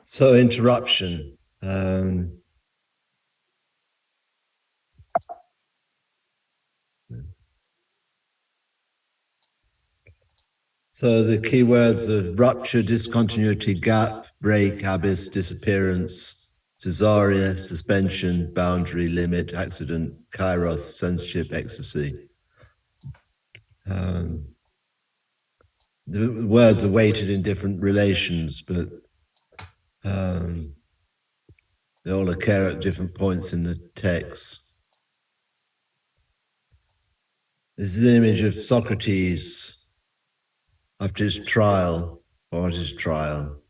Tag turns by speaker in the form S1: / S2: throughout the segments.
S1: So interruption. So the key words of rupture, discontinuity, gap, break, abyss, disappearance, Caesarea, suspension, boundary, limit, accident, kairos, censorship, ecstasy. The words are weighted in different relations, but they all occur at different points in the text. This is an image of Socrates after his trial, or at his trial.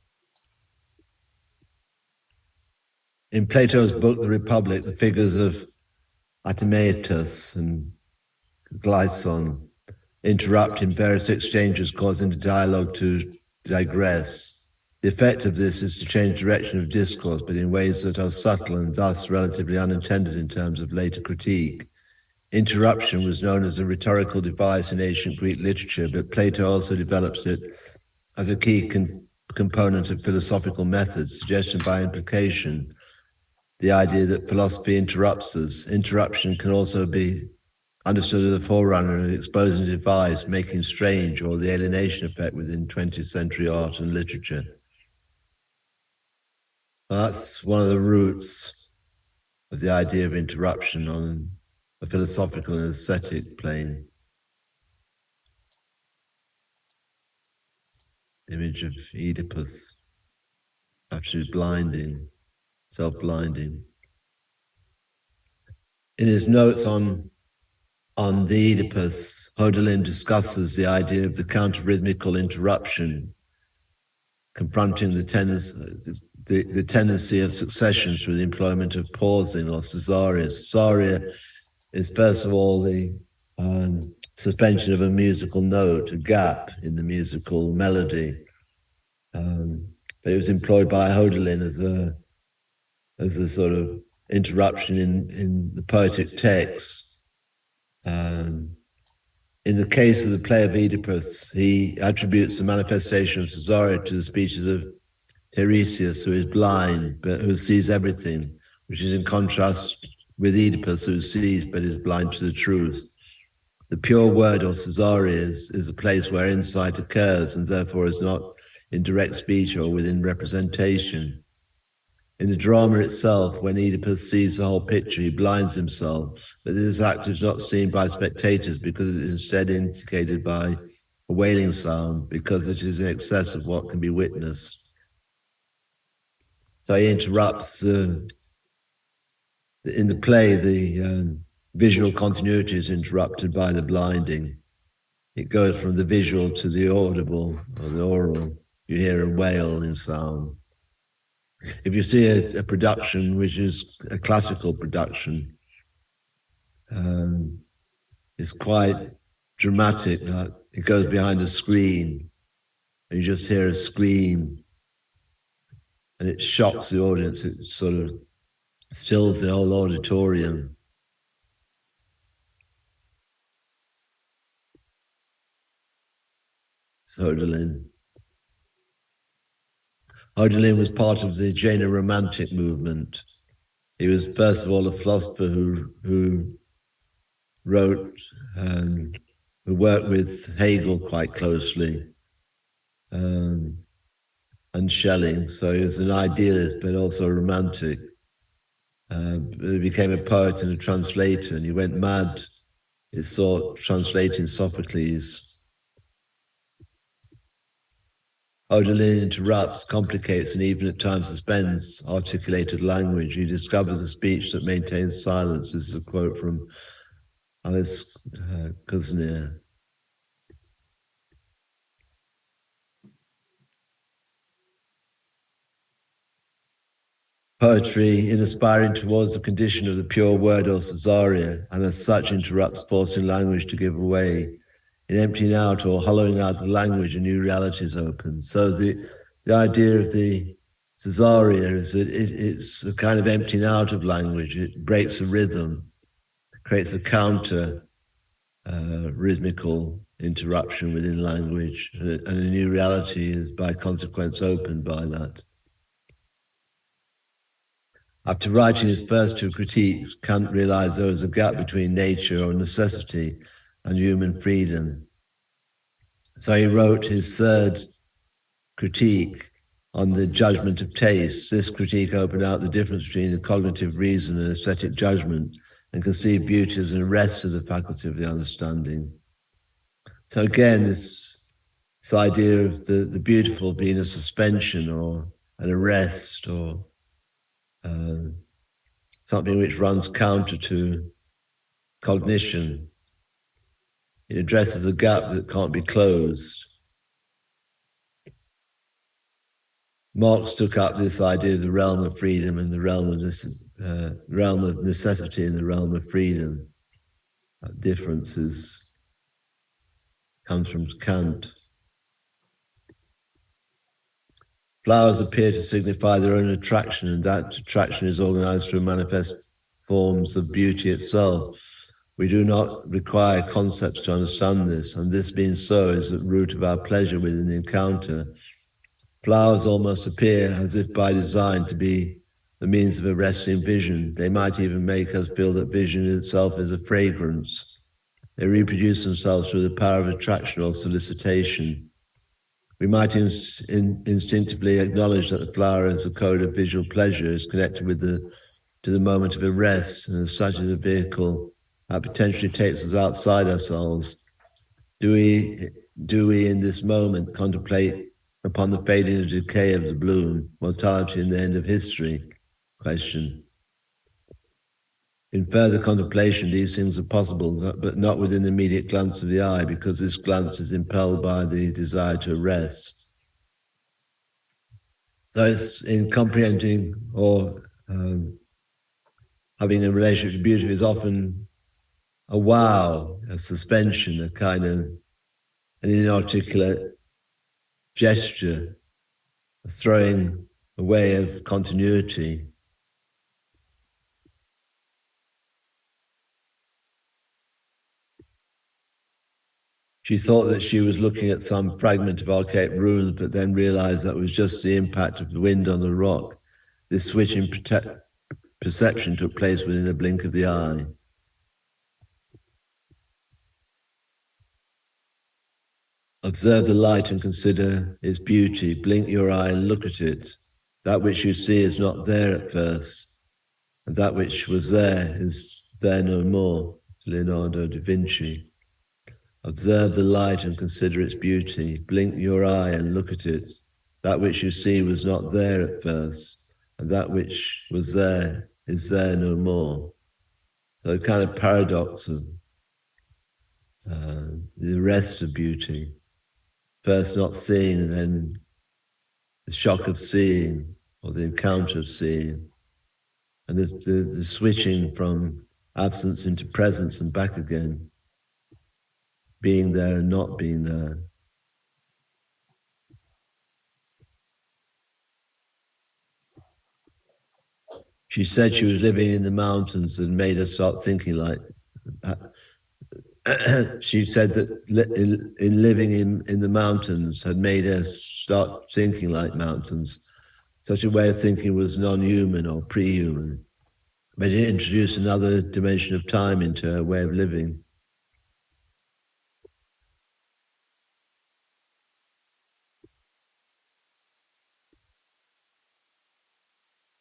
S1: In Plato's book, The Republic, the figures of Artematus and Glyson interrupt in various exchanges, causing the dialogue to digress. The effect of this is to change direction of discourse, but in ways that are subtle and thus relatively unintended in terms of later critique. Interruption was known as a rhetorical device in ancient Greek literature, but Plato also develops it as a key component of philosophical methods, suggestion by implication, the idea that philosophy interrupts us. Interruption can also be understood as a forerunner of exposing a device, making strange, or the alienation effect within 20th century art and literature. That's one of the roots of the idea of interruption on a philosophical and aesthetic plane. Image of Oedipus after blinding, self-blinding. In his notes on the Oedipus, Hölderlin discusses the idea of the counter-rhythmical interruption, confronting the tendency of succession through the employment of pausing or Caesarea. Caesarea is first of all the suspension of a musical note, a gap in the musical melody. But it was employed by Hölderlin as a sort of interruption in the poetic text. In the case of the play of Oedipus, he attributes the manifestation of Caesarea to the speeches of Tiresias, who is blind, but who sees everything, which is in contrast with Oedipus, who sees but is blind to the truth. The pure word, or Caesarea, is a place where insight occurs and therefore is not in direct speech or within representation. In the drama itself, when Oedipus sees the whole picture, he blinds himself, but this act is not seen by spectators because it is instead indicated by a wailing sound, because it is in excess of what can be witnessed. So he interrupts, in the play, the visual continuity is interrupted by the blinding. It goes from the visual to the audible, or the oral. You hear a wailing sound. If you see a production which is a classical production, it's quite dramatic. It goes behind a screen, and you just hear a scream, and it shocks the audience. It sort of stills the whole auditorium. Hölderlin was part of the Jaina Romantic movement. He was first of all a philosopher who wrote, who worked with Hegel quite closely, and Schelling. So he was an idealist, but also a romantic. He became a poet and a translator, and he went mad. He sought translating Sophocles. Hölderlin interrupts, complicates, and even at times suspends articulated language. He discovers a speech that maintains silence. This is a quote from Alice Kuznier. Poetry, in aspiring towards the condition of the pure word or Caesarea, and as such interrupts, forcing language to give way. In emptying out or hollowing out the language, a new reality is open. So the idea of the Caesarea is that it's a kind of emptying out of language. It breaks a rhythm, creates a counter rhythmical interruption within language, and a new reality is by consequence opened by that. After writing his first two critiques, Kant realized there was a gap between nature or necessity and human freedom. So he wrote his third critique on the judgment of taste. This critique opened out the difference between the cognitive reason and aesthetic judgment and conceived beauty as an arrest of the faculty of the understanding. So again, this idea of the beautiful being a suspension or an arrest or something which runs counter to cognition. It addresses a gap that can't be closed. Marx took up this idea of the realm of freedom and the realm of necessity and the realm of freedom. That difference comes from Kant. Flowers appear to signify their own attraction, and that attraction is organized through manifest forms of beauty itself. We do not require concepts to understand this, and this being so is at the root of our pleasure within the encounter. Flowers almost appear as if by design to be the means of arresting vision. They might even make us feel that vision itself is a fragrance. They reproduce themselves through the power of attraction or solicitation. We might instinctively acknowledge that the flower as a code of visual pleasure is connected with to the moment of arrest, and as such as a vehicle that potentially takes us outside ourselves. Do we in this moment contemplate upon the fading and decay of the bloom, mortality and the end of history? Question. In further contemplation, these things are possible, but not within the immediate glance of the eye, because this glance is impelled by the desire to rest. So it's in comprehending or having a relationship with beauty is often a wow, a suspension, a kind of an inarticulate gesture, a throwing away of continuity. She thought that she was looking at some fragment of archaic ruins, but then realized that was just the impact of the wind on the rock. This switch in perception took place within a blink of the eye. Observe the light and consider its beauty. Blink your eye and look at it. That which you see is not there at first, and that which was there is there no more. Leonardo da Vinci. Observe the light and consider its beauty. Blink your eye and look at it. That which you see was not there at first, and that which was there is there no more. So a kind of paradox of the rest of beauty. First not seeing, and then the shock of seeing, or the encounter of seeing. And the switching from absence into presence and back again. Being there and not being there. She said she was living in the mountains and made her start thinking like that. She said that in living in the mountains had made her start thinking like mountains. Such a way of thinking was non-human or pre-human, but it introduced another dimension of time into her way of living.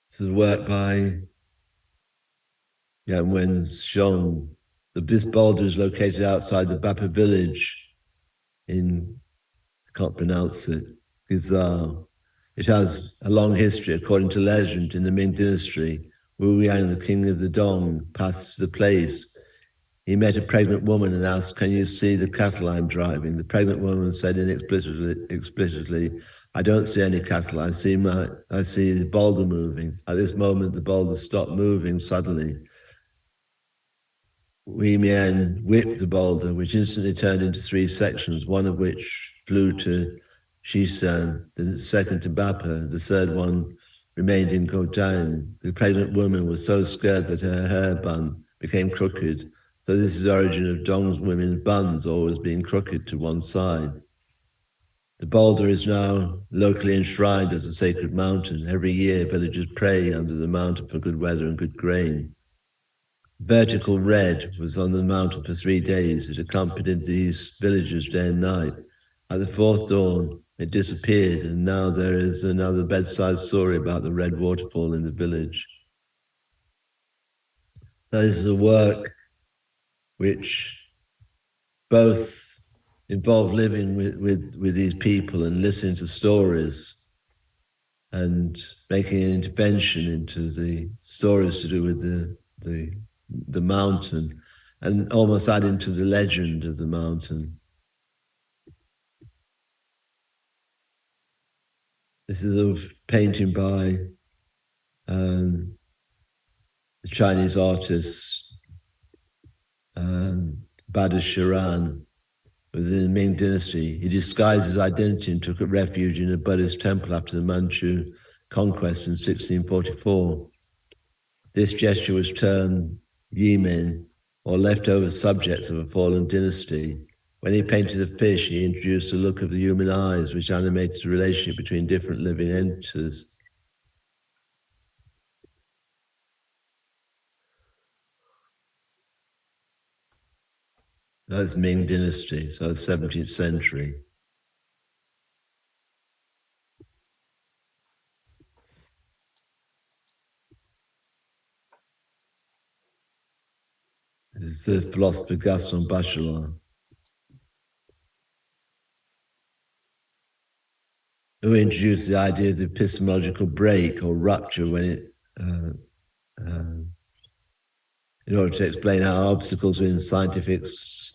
S1: This is work by Yang Wen-xiong. This boulder is located outside the Bapa village in, I can't pronounce it, Guizhou. It has a long history. According to legend, in the Ming dynasty, Wu Yang, the king of the Dong, passed the place. He met a pregnant woman and asked, "Can you see the cattle I'm driving?" The pregnant woman said explicitly, "I don't see any cattle. I see the boulder moving." At this moment, the boulder stopped moving suddenly. Wei Mian whipped the boulder, which instantly turned into 3 sections, one of which flew to Shisan, the second to Bapa, the third one remained in Gotang. The pregnant woman was so scared that her hair bun became crooked. So this is the origin of Dong's women's buns always being crooked to one side. The boulder is now locally enshrined as a sacred mountain. Every year, villagers pray under the mountain for good weather and good grain. Vertical red was on the mountain for 3 days. It accompanied these villagers day and night. At the fourth dawn, it disappeared, and now there is another bedside story about the red waterfall in the village. Now, this is a work which both involved living with these people and listening to stories and making an intervention into the stories to do with the mountain and almost adding to the legend of the mountain. This is a painting by the Chinese artist Bada Shiran within the Ming Dynasty. He disguised his identity and took refuge in a Buddhist temple after the Manchu conquest in 1644. This gesture was termed Yimin, or leftover subjects of a fallen dynasty. When he painted a fish, he introduced the look of the human eyes, which animated the relationship between different living entities. That's Ming Dynasty, so 17th century. This is the philosopher Gaston Bachelard, who introduced the idea of the epistemological break or rupture when it, in order to explain how obstacles within scientific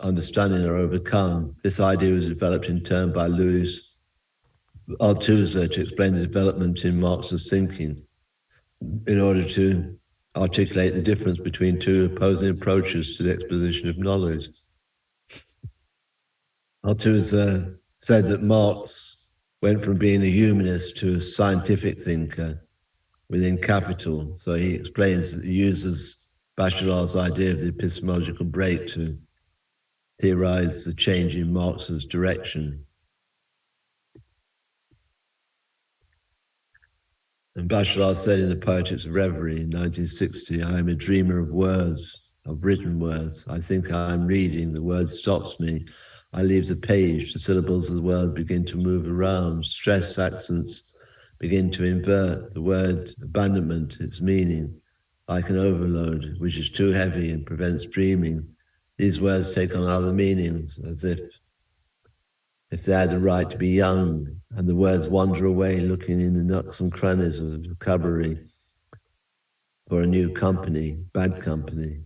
S1: understanding are overcome. This idea was developed in turn by Louis Althusser to explain the development in Marxist thinking in order to articulate the difference between two opposing approaches to the exposition of knowledge. Althusser said that Marx went from being a humanist to a scientific thinker within Capital. So he explains that he uses Bachelard's idea of the epistemological break to theorize the change in Marx's direction. And Bachelard said in The Poetics of Reverie in 1960, I am a dreamer of words, of written words. I think I am reading, the word stops me. I leave the page, the syllables of the word begin to move around, stressed accents begin to invert, the word abandonment, its meaning, like an overload, which is too heavy and prevents dreaming. These words take on other meanings, as if they had the right to be young, and the words wander away looking in the nooks and crannies of the vocabulary for a new company, bad company.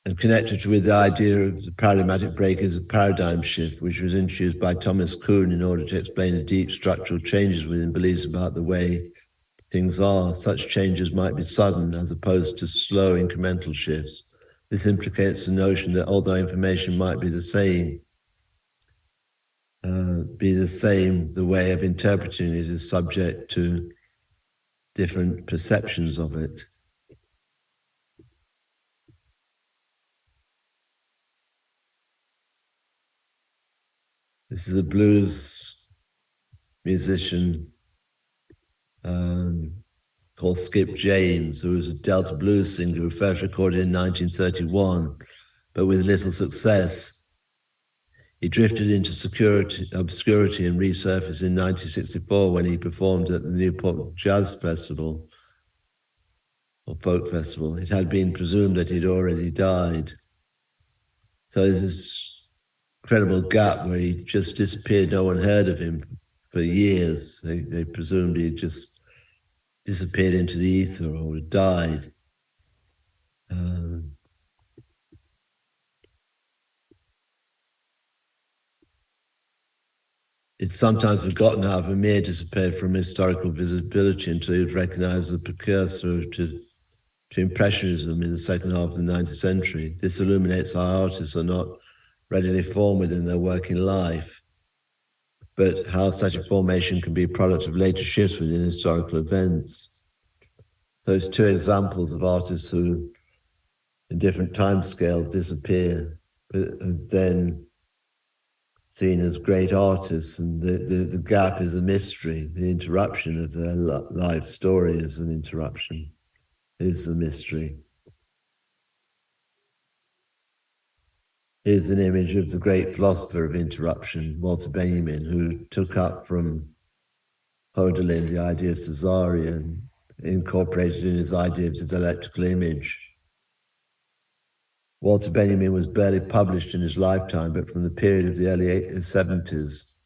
S1: And connected with the idea of the paradigmatic break is a paradigm shift, which was introduced by Thomas Kuhn in order to explain the deep structural changes within beliefs about the way things are. Such changes might be sudden as opposed to slow incremental shifts. This implicates the notion that although information might be the same, the way of interpreting it is subject to different perceptions of it. This is a blues musician called Skip James, who was a Delta blues singer who first recorded in 1931, but with little success. He drifted into obscurity and resurfaced in 1964 when he performed at the Newport Jazz Festival, or Folk Festival. It had been presumed that he'd already died. So there's this incredible gap where he just disappeared. No one heard of him for years. They presumed he just disappeared into the ether or died. It's sometimes forgotten how Vermeer disappeared from historical visibility until he was recognized as a precursor to Impressionism in the second half of the 19th century. This illuminates how artists are not readily formed within their working life. but how such a formation can be a product of later shifts within historical events. So it's two examples of artists who, in different timescales, disappear, but then seen as great artists, and the gap is a mystery. The interruption of their life story is an interruption, is a mystery. Here's an image of the great philosopher of interruption, Walter Benjamin, who took up from Hölderlin the idea of Caesarea and incorporated in his idea of the dialectical image. Walter Benjamin was barely published in his lifetime, but from the period of the early 70s,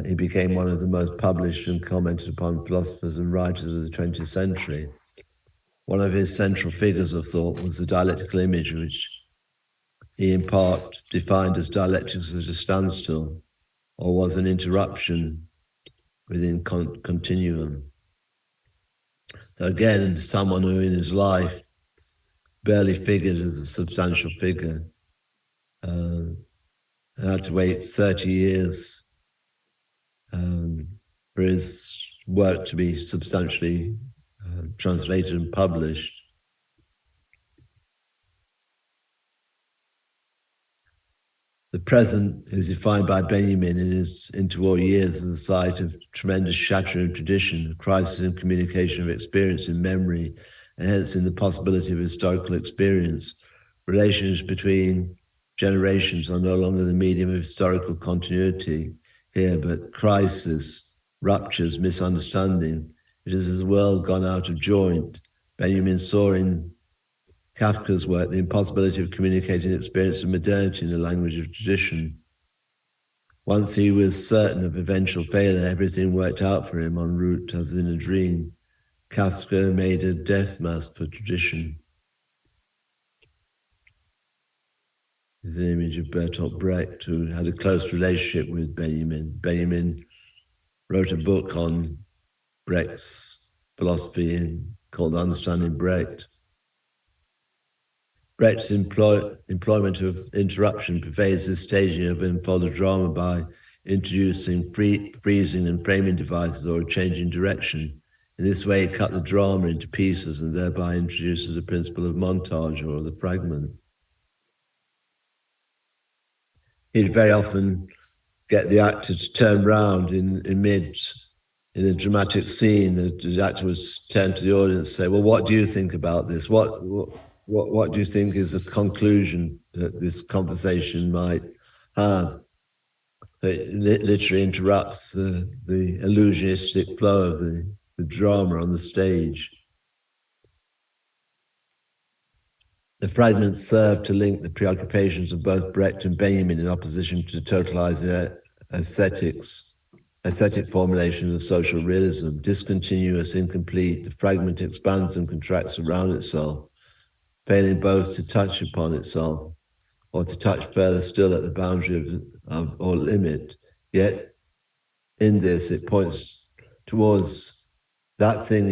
S1: he became one of the most published and commented upon philosophers and writers of the 20th century. One of his central figures of thought was the dialectical image, which he in part defined as dialectics as a standstill, or was an interruption within continuum. So again, someone who in his life barely figured as a substantial figure, and had to wait 30 years for his work to be substantially translated and published. The present is defined by Benjamin in his interwar years as a site of tremendous shattering of tradition, a crisis in communication of experience and memory, and hence in the possibility of historical experience. Relations between generations are no longer the medium of historical continuity here, but crisis, ruptures, misunderstanding. It is as a world gone out of joint. Benjamin saw in Kafka's work the impossibility of communicating experience of modernity in the language of tradition. Once he was certain of eventual failure, everything worked out for him en route as in a dream. Kafka made a death mask for tradition. This is an image of Bertolt Brecht, who had a close relationship with Benjamin. Benjamin wrote a book on Brecht's philosophy called Understanding Brecht. Brecht's employment of interruption pervades the staging of unfolded drama by introducing freezing and framing devices or a changing direction. In this way, it cut the drama into pieces and thereby introduces the principle of montage or the fragment. He'd very often get the actor to turn round in a dramatic scene. The actor would turn to the audience and say, "Well, what do you think about this? What do you think is the conclusion that this conversation might have?" It literally interrupts the illusionistic flow of the drama on the stage. The fragments serve to link the preoccupations of both Brecht and Benjamin in opposition to totalizing aesthetic formulation of social realism. Discontinuous, incomplete, the fragment expands and contracts around itself, failing both to touch upon itself or to touch further still at the boundary of or limit. Yet in this, it points towards that thing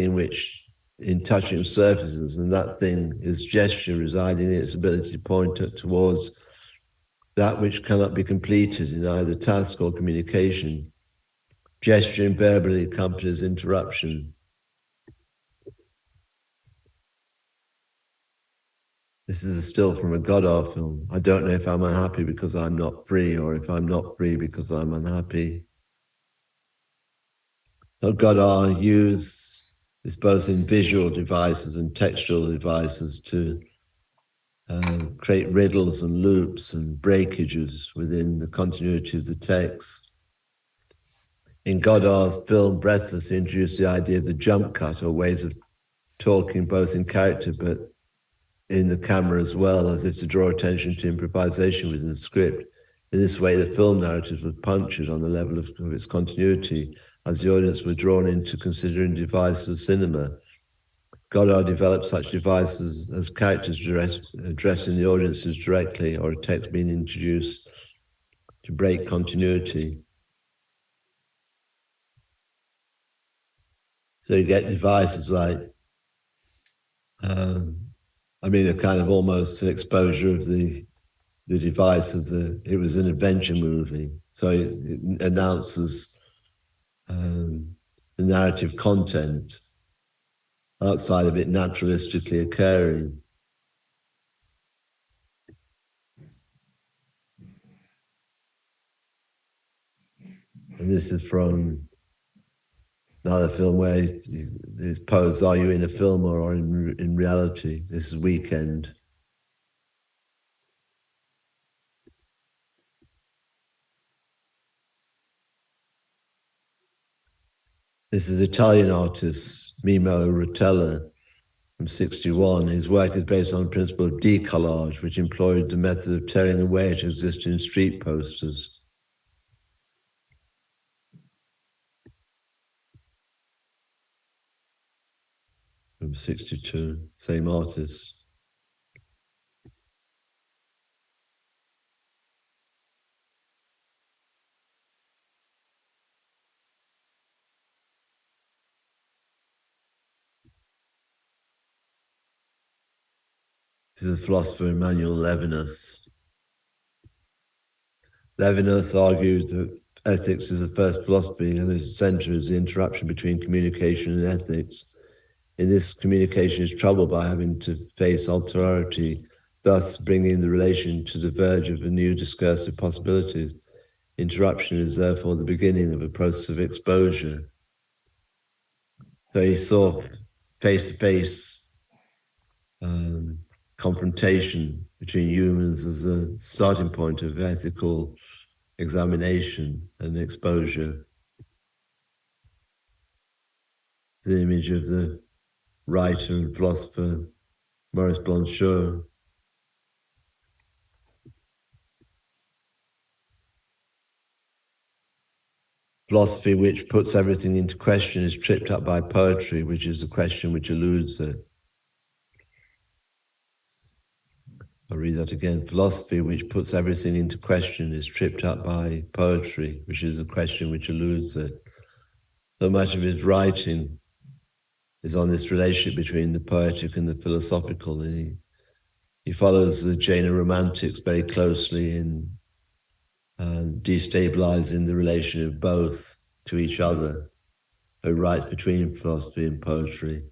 S1: in touching surfaces, and that thing is gesture residing in its ability to point towards that which cannot be completed in either task or communication. Gesture invariably accompanies interruption. This is a still from a Godard film. I don't know if I'm unhappy because I'm not free, or if I'm not free because I'm unhappy. So Godard used this both in visual devices and textual devices to create riddles and loops and breakages within the continuity of the text. In Godard's film Breathless, he introduced the idea of the jump cut, or ways of talking both in character but in the camera as well, as if to draw attention to improvisation within the script. In this way, the film narrative was punctured on the level of its continuity, as the audience were drawn into considering devices of cinema. Godard developed such devices as characters addressing the audiences directly, or a text being introduced to break continuity. So you get devices like, a kind of almost exposure of the device of it was an adventure movie. So it announces the narrative content outside of it naturalistically occurring. And this is from another film where it's posed, are you in a film or in reality? This is Weekend. This is Italian artist Mimo Rotella from 61. His work is based on the principle of decollage, which employed the method of tearing away at existing street posters. From 62, same artist. This is the philosopher Emmanuel Levinas. Levinas argued that ethics is the first philosophy and its center is the interaction between communication and ethics. In this, communication is troubled by having to face alterity, thus bringing the relation to the verge of a new discursive possibilities. Interruption is therefore the beginning of a process of exposure. So he saw face-to-face confrontation between humans as a starting point of ethical examination and exposure. The image of the writer and philosopher Maurice Blanchot. Philosophy which puts everything into question is tripped up by poetry, which is the question which eludes it. I'll read that again. Philosophy which puts everything into question is tripped up by poetry, which is a question which eludes it. So much of his writing is on this relationship between the poetic and the philosophical. And he follows the Jaina Romantics very closely in destabilizing the relation of both to each other, who writes between philosophy and poetry.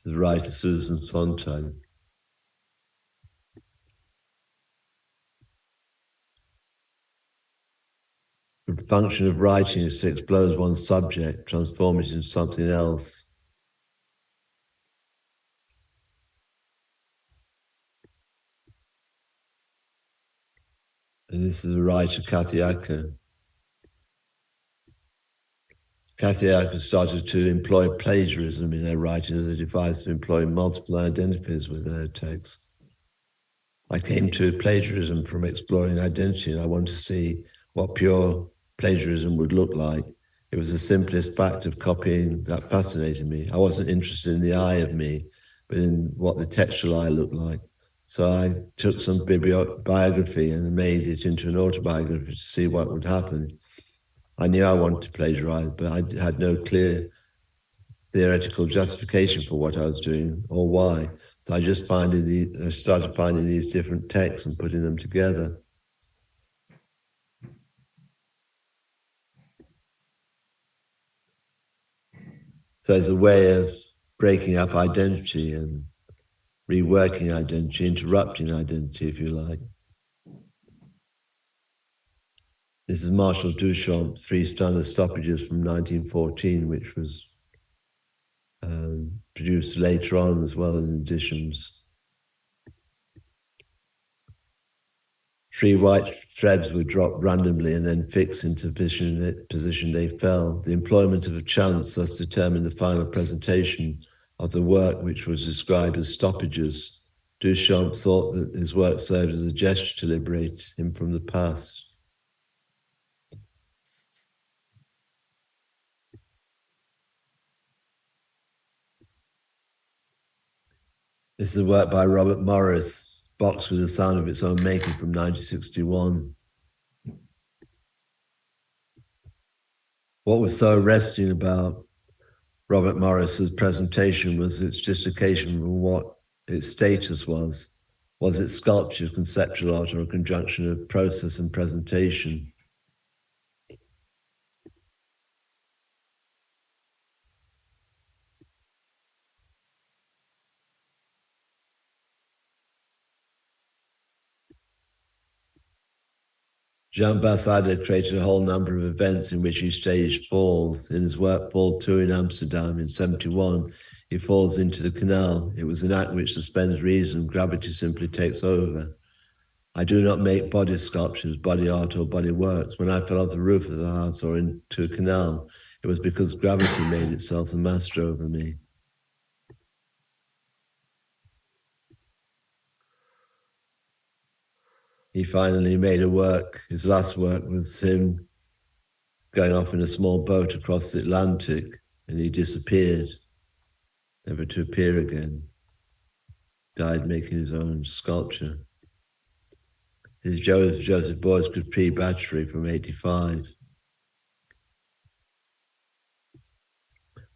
S1: The writer Susan Sontag. The function of writing is to explode one's subject, transform it into something else. And this is the writer Kathy Acker. Kathy Acker started to employ plagiarism in her writing as a device for employing multiple identities within her texts. I came to plagiarism from exploring identity, and I wanted to see what pure plagiarism would look like. It was the simplest fact of copying that fascinated me. I wasn't interested in the I of me, but in what the textual I looked like. So I took some bibliography and made it into an autobiography to see what would happen. I knew I wanted to plagiarize, but I had no clear theoretical justification for what I was doing or why. So I just started finding these different texts and putting them together. So it's a way of breaking up identity and reworking identity, interrupting identity, if you like. This is Marshall Duchamp's Three Standard Stoppages from 1914, which was produced later on as well in editions. 3 white threads were dropped randomly and then fixed into position they fell. The employment of a chance thus determined the final presentation of the work, which was described as stoppages. Duchamp thought that his work served as a gesture to liberate him from the past. This is a work by Robert Morris, Box with a Sound of Its Own Making from 1961. What was so arresting about Robert Morris's presentation was its dislocation from what its status was. Was it sculpture, conceptual art, or a conjunction of process and presentation? Jean Bassada created a whole number of events in which he staged falls. In his work Fall 2 in Amsterdam in 71, he falls into the canal. It was an act which suspends reason. Gravity simply takes over. I do not make body sculptures, body art, or body works. When I fell off the roof of the house or into a canal, it was because gravity made itself the master over me. He finally made a work. His last work was him going off in a small boat across the Atlantic, and he disappeared, never to appear again. Died making his own sculpture. His Joseph Beuys Capri battery from 85.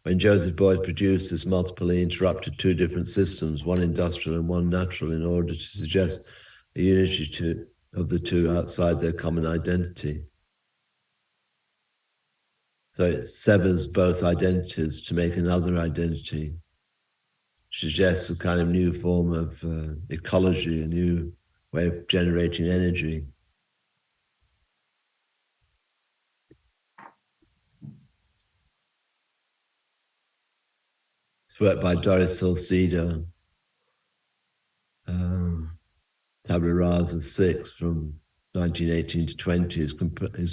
S1: When Joseph Beuys produced this multiple, he interrupted two different systems, one industrial and one natural, in order to suggest a unity of the two outside their common identity. So it severs both identities to make another identity, suggests a kind of new form of ecology, a new way of generating energy. It's work by Doris Salcedo, Tabula Rasa 6 from 1918 to 20 is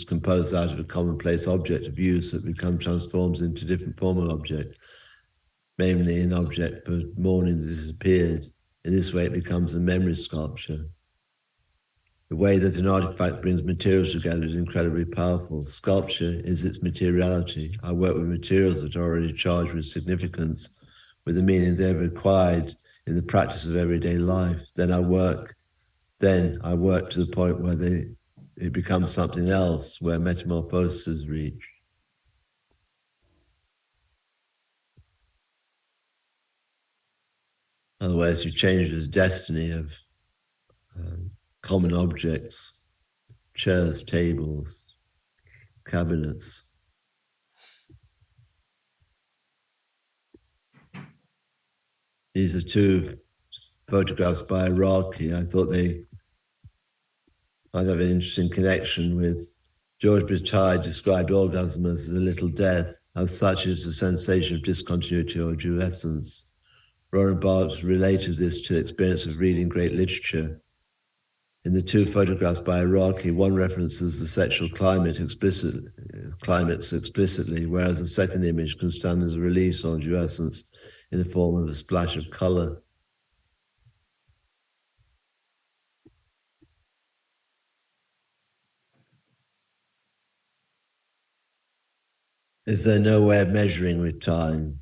S1: composed out of a commonplace object of use that transforms into different form of object, mainly an object but morning disappeared. In this way it becomes a memory sculpture. The way that an artifact brings materials together is incredibly powerful. Sculpture is its materiality. I work with materials that are already charged with significance, with the meaning they've acquired in the practice of everyday life. Then I work to the point where it becomes something else, where metamorphosis is reached. Otherwise, you change the destiny of common objects, chairs, tables, cabinets. These are two photographs by Iraqi. I thought they might have an interesting connection with George Bataille described orgasm as a little death. As such, it's a sensation of discontinuity or duescence. Roland Barthes related this to the experience of reading great literature. In the two photographs by Iraqi, one references the sexual climates explicitly, whereas the second image can stand as a release or duescence in the form of a splash of color. Is there no way of measuring with time?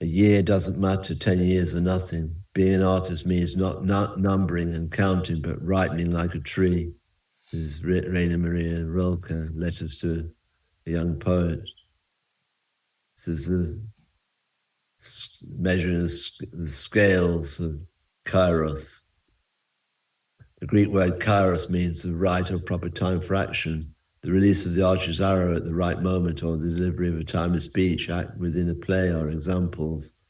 S1: A year doesn't matter, 10 years are nothing. Being an artist means not numbering and counting, but ripening like a tree. This is Rainer Maria Rilke, Letters to a Young Poet. This is measuring the scales of kairos. The Greek word kairos means the right or proper time for action, the release of the archer's arrow at the right moment, or the delivery of a timely speech, act within a play, or examples.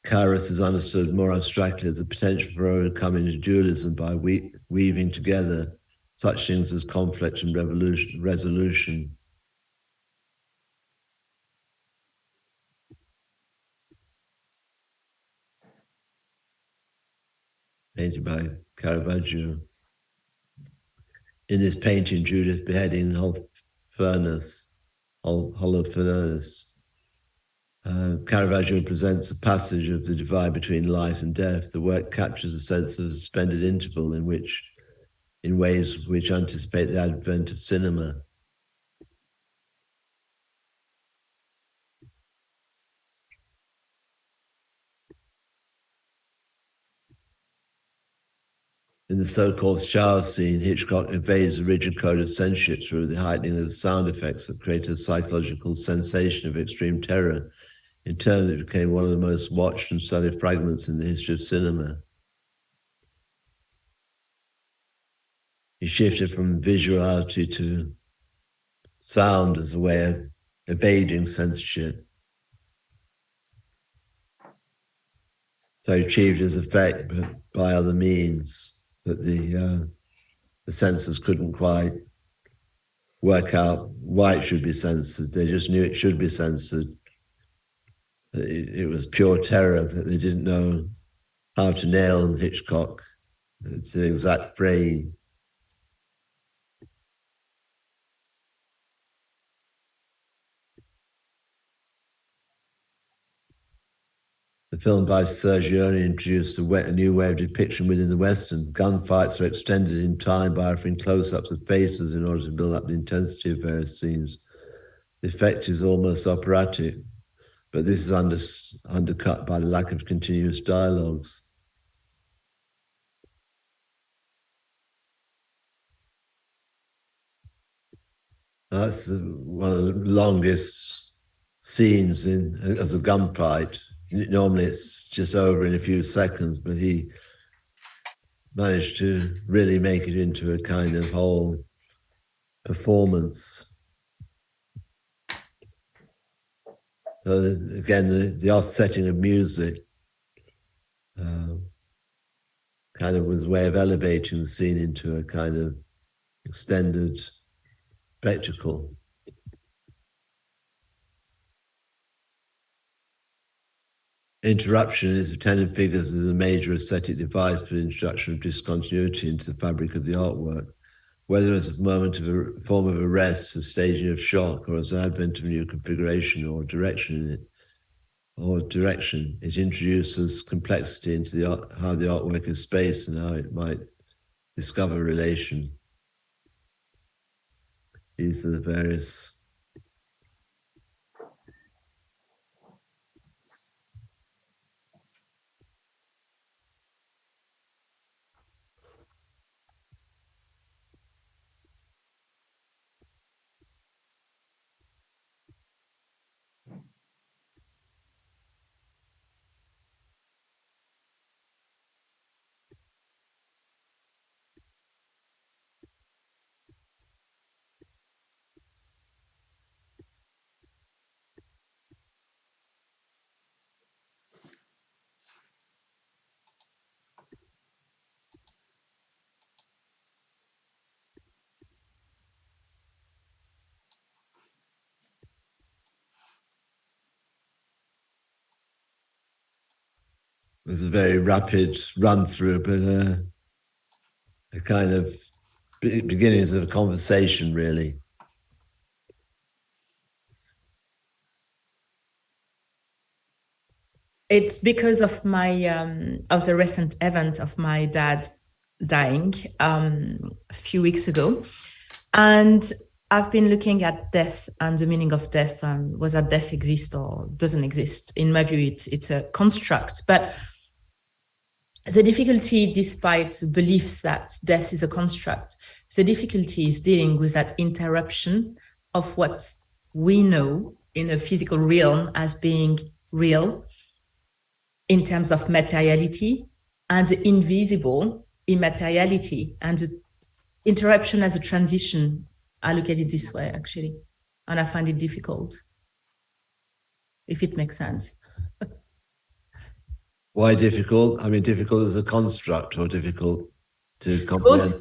S1: Kairos is understood more abstractly as the potential for overcoming dualism by weaving together such things as conflict and resolution. Painted by Caravaggio. In this painting, Judith beheading Hollow Furnace. Caravaggio presents a passage of the divide between life and death. The work captures a sense of a suspended interval in ways which anticipate the advent of cinema. In the so-called shower scene, Hitchcock evades the rigid code of censorship through the heightening of the sound effects that create a psychological sensation of extreme terror. In turn, it became one of the most watched and studied fragments in the history of cinema. He shifted from visuality to sound as a way of evading censorship. So he achieved his effect, but by other means that the censors couldn't quite work out why it should be censored. They just knew it should be censored. It was pure terror, but they didn't know how to nail Hitchcock. It's the exact frame. The film by Sergione introduced a new way of depiction within the Western. Gunfights are extended in time by offering close-ups of faces in order to build up the intensity of various scenes. The effect is almost operatic, but this is undercut by the lack of continuous dialogues. That's one of the longest scenes as a gunfight. Normally it's just over in a few seconds, but he managed to really make it into a kind of whole performance. So again, the offsetting of music kind of was a way of elevating the scene into a kind of extended spectacle. Interruption is attendant figures as a major aesthetic device for the introduction of discontinuity into the fabric of the artwork, whether as a moment of a form of arrest, a staging of shock, or as an advent of a new configuration or direction in it. It introduces complexity into how the artwork is spaced and how it might discover relation. These are the various it was a very rapid run through, but a kind of beginnings of a conversation, really.
S2: It's because of of the recent event of my dad dying a few weeks ago. And I've been looking at death and the meaning of death and whether death exists or doesn't exist. In my view, it's a construct. But the difficulty, despite beliefs that death is a construct, the difficulty is dealing with that interruption of what we know in a physical realm as being real in terms of materiality and the invisible immateriality, and the interruption as a transition. I look at it this way, actually, and I find it difficult, if it makes sense.
S1: Why difficult? I mean, difficult as a construct or difficult to comprehend?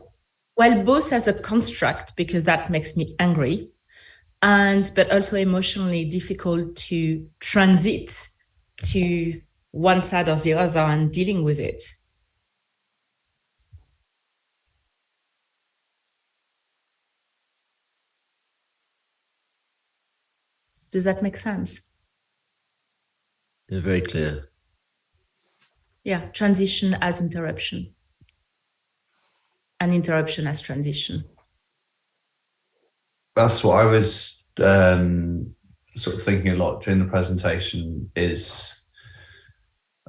S2: Both as a construct, because that makes me angry, but also emotionally difficult to transit to one side or the other and dealing with it. Does that make sense?
S1: Yeah, very clear.
S2: Yeah, transition as interruption, and interruption as transition.
S3: That's what I was sort of thinking a lot during the presentation.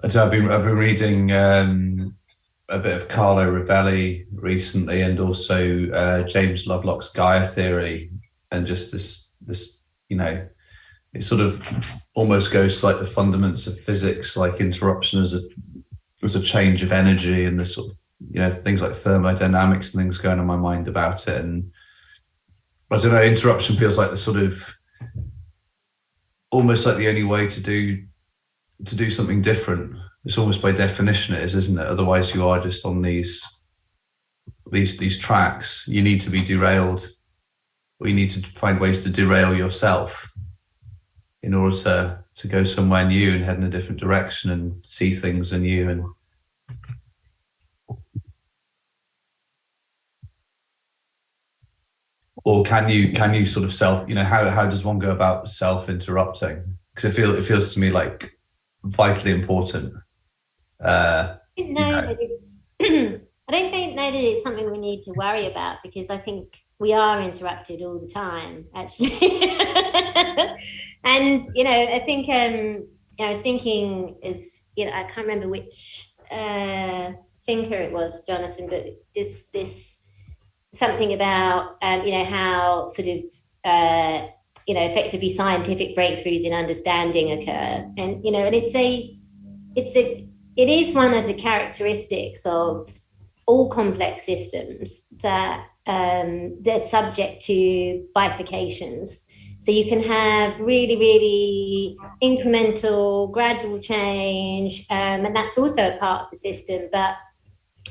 S3: I've been reading a bit of Carlo Rovelli recently, and also James Lovelock's Gaia theory, and just this it sort of almost goes to like the fundamentals of physics, like interruption as a change of energy, and the sort of, you know, things like thermodynamics and things going on my mind about it. And I don't know, interruption feels like the sort of almost like the only way to do something different. It's almost by definition it is, isn't it? Otherwise you are just on these tracks. You need to be derailed, or you need to find ways to derail yourself in order to go somewhere new and head in a different direction and see things anew. And or can you sort of self, you know, how does one go about self-interrupting? Because it feels to me like vitally important.
S4: That it's I don't know that it's something we need to worry about, because I think we are interrupted all the time, actually. And, you know, I think, I was thinking I can't remember which thinker it was, Jonathan, but this something about, how sort of, effectively scientific breakthroughs in understanding occur. And, and it is one of the characteristics of all complex systems that they're subject to bifurcations. So you can have really, really incremental, gradual change, and that's also a part of the system, but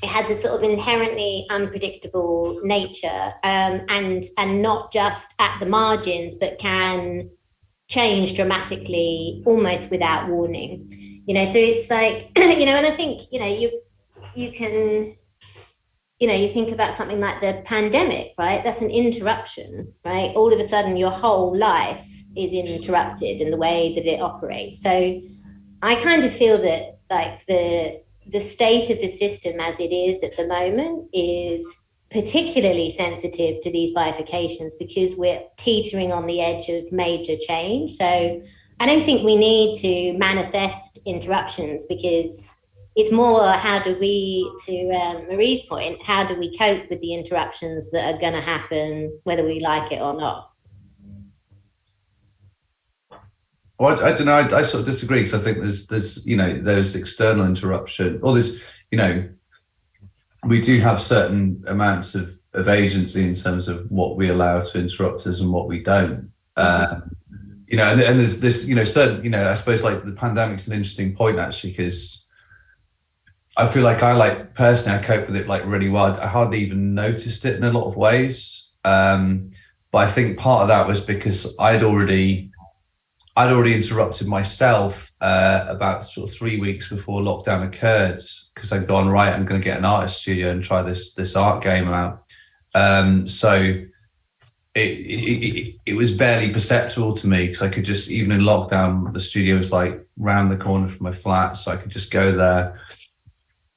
S4: it has a sort of inherently unpredictable nature, and not just at the margins, but can change dramatically almost without warning. So it's like, and I think, you can, you think about something like the pandemic, right? That's an interruption, right? All of a sudden, your whole life is interrupted in the way that it operates. So I kind of feel that like the state of the system as it is at the moment is particularly sensitive to these bifurcations, because we're teetering on the edge of major change. So I don't think we need to manifest interruptions, because it's more how do we, to Marie's point, how do we cope with the interruptions that are going to happen, whether we like it or not?
S3: Well, I don't know. I sort of disagree, because I think there's external interruption, or there's, we do have certain amounts of agency in terms of what we allow to interrupt us and what we don't. And there's this, certain, I suppose like the pandemic's an interesting point actually, because I feel like personally, I cope with it like really well. I hardly even noticed it in a lot of ways. But I think part of that was because I'd already interrupted myself about sort of 3 weeks before lockdown occurred, because I'd gone, right, I'm going to get an artist studio and try this art game out. So it was barely perceptible to me, because I could just, even in lockdown, the studio was like round the corner from my flat, so I could just go there.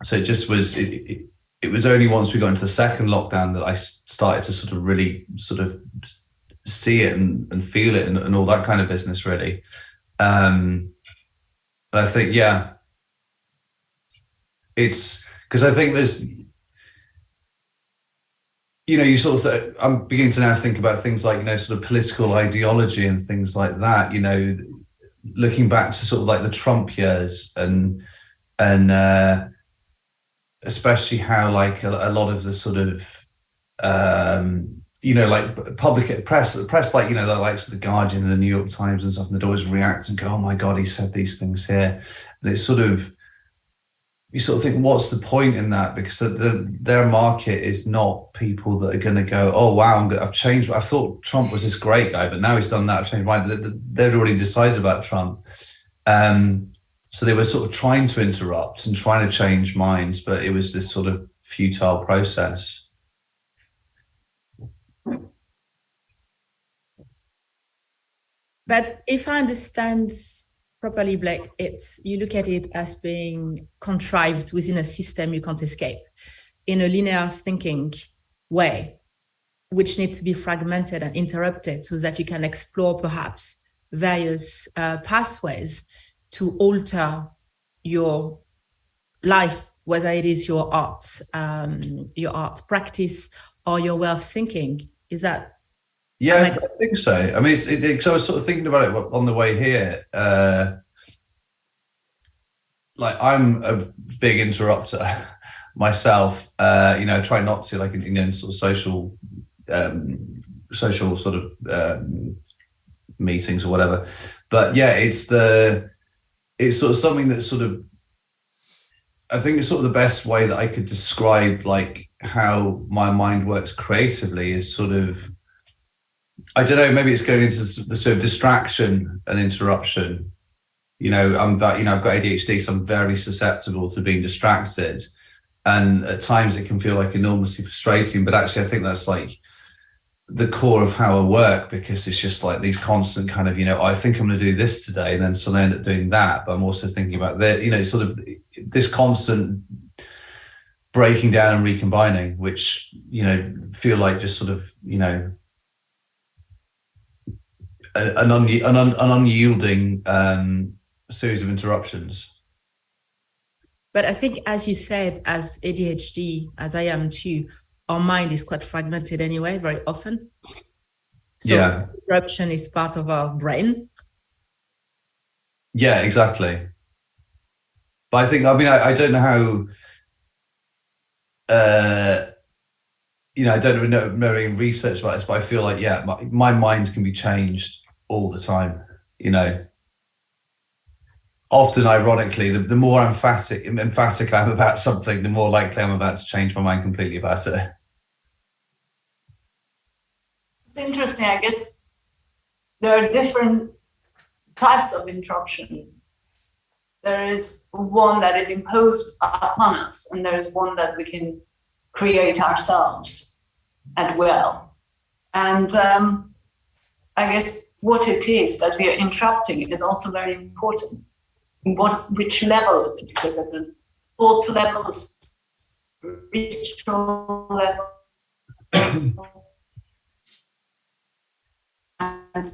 S3: So it just was, it was only once we got into the second lockdown that I started to sort of really sort of see it and feel it and all that kind of business, really. And I think, yeah, it's because I think there's, you sort of, I'm beginning to now think about things like, sort of political ideology and things like that, looking back to sort of like the Trump years and especially how like a lot of the sort of, like public press, like, the likes of the Guardian and the New York Times and stuff, and they'd always react and go, oh my God, he said these things here. And it's sort of, you sort of think, what's the point in that? Because their market is not people that are going to go, oh wow, I've changed. I thought Trump was this great guy, but now he's done that, I've changed my mind. They'd already decided about Trump. So they were sort of trying to interrupt and trying to change minds, but it was this sort of futile process.
S2: But if I understand properly, Blake, you look at it as being contrived within a system you can't escape, in a linear thinking way, which needs to be fragmented and interrupted so that you can explore perhaps various pathways to alter your life, whether it is your art practice or your way of thinking. Is that
S3: Yeah, I think so. I mean, so I was sort of thinking about it on the way here. Like, I'm a big interrupter myself. Try not to, like, sort of social sort of meetings or whatever. But yeah, it's sort of something that sort of, I think it's sort of the best way that I could describe like how my mind works creatively is sort of, I don't know, maybe it's going into the sort of distraction and interruption. I've got ADHD, so I'm very susceptible to being distracted. And at times it can feel like enormously frustrating, but actually I think that's like the core of how I work, because it's just like these constant kind of, I think I'm going to do this today, and then suddenly I end up doing that. But I'm also thinking about that, sort of this constant breaking down and recombining, which, feel like just sort of, an unyielding series of interruptions.
S2: But I think, as you said, as ADHD, as I am too, our mind is quite fragmented anyway, very often. So
S3: yeah,
S2: interruption is part of our brain.
S3: Yeah, exactly. But I think, I don't know how, I don't know any research about this, but I feel like, yeah, my mind can be changed all the time, Often, ironically, the more emphatic I'm about something, the more likely I'm about to change my mind completely about it.
S5: It's interesting. I guess there are different types of interruption. There is one that is imposed upon us, and there is one that we can create ourselves at will. And I guess what it is that we are interrupting is also very important. Which level is it? Is it at the thought level, spiritual level? And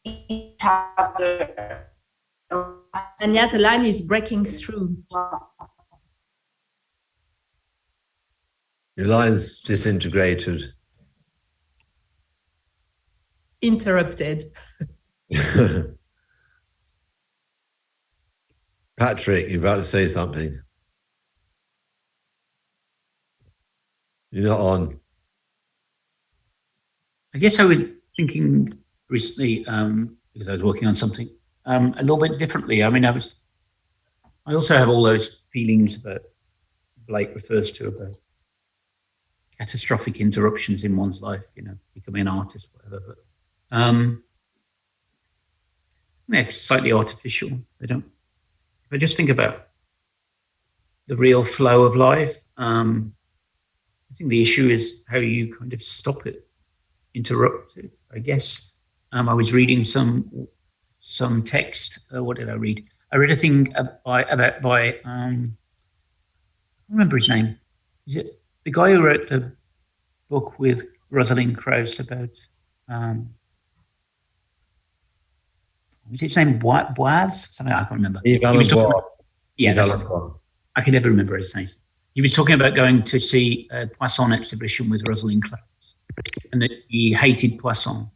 S5: each other.
S2: And yet the line is breaking through.
S1: Your line's disintegrated.
S2: Interrupted.
S1: Patrick, you're about to say something. You're not on.
S6: I guess I was thinking recently, because I was working on something a little bit differently. I also have all those feelings that Blake refers to about catastrophic interruptions in one's life, becoming an artist, whatever. But they're slightly artificial. They don't. If I just think about the real flow of life, I think the issue is how you kind of stop it, interrupt it. I guess I was reading some text. What did I read? I read a thing by I don't remember his name. Is it the guy who wrote the book with Rosalind Krauss about? Was his name Boaz? Something I can't remember. I can never remember his name. He was talking about going to see a Poisson exhibition with Rosalind Krauss, and that he hated Poisson.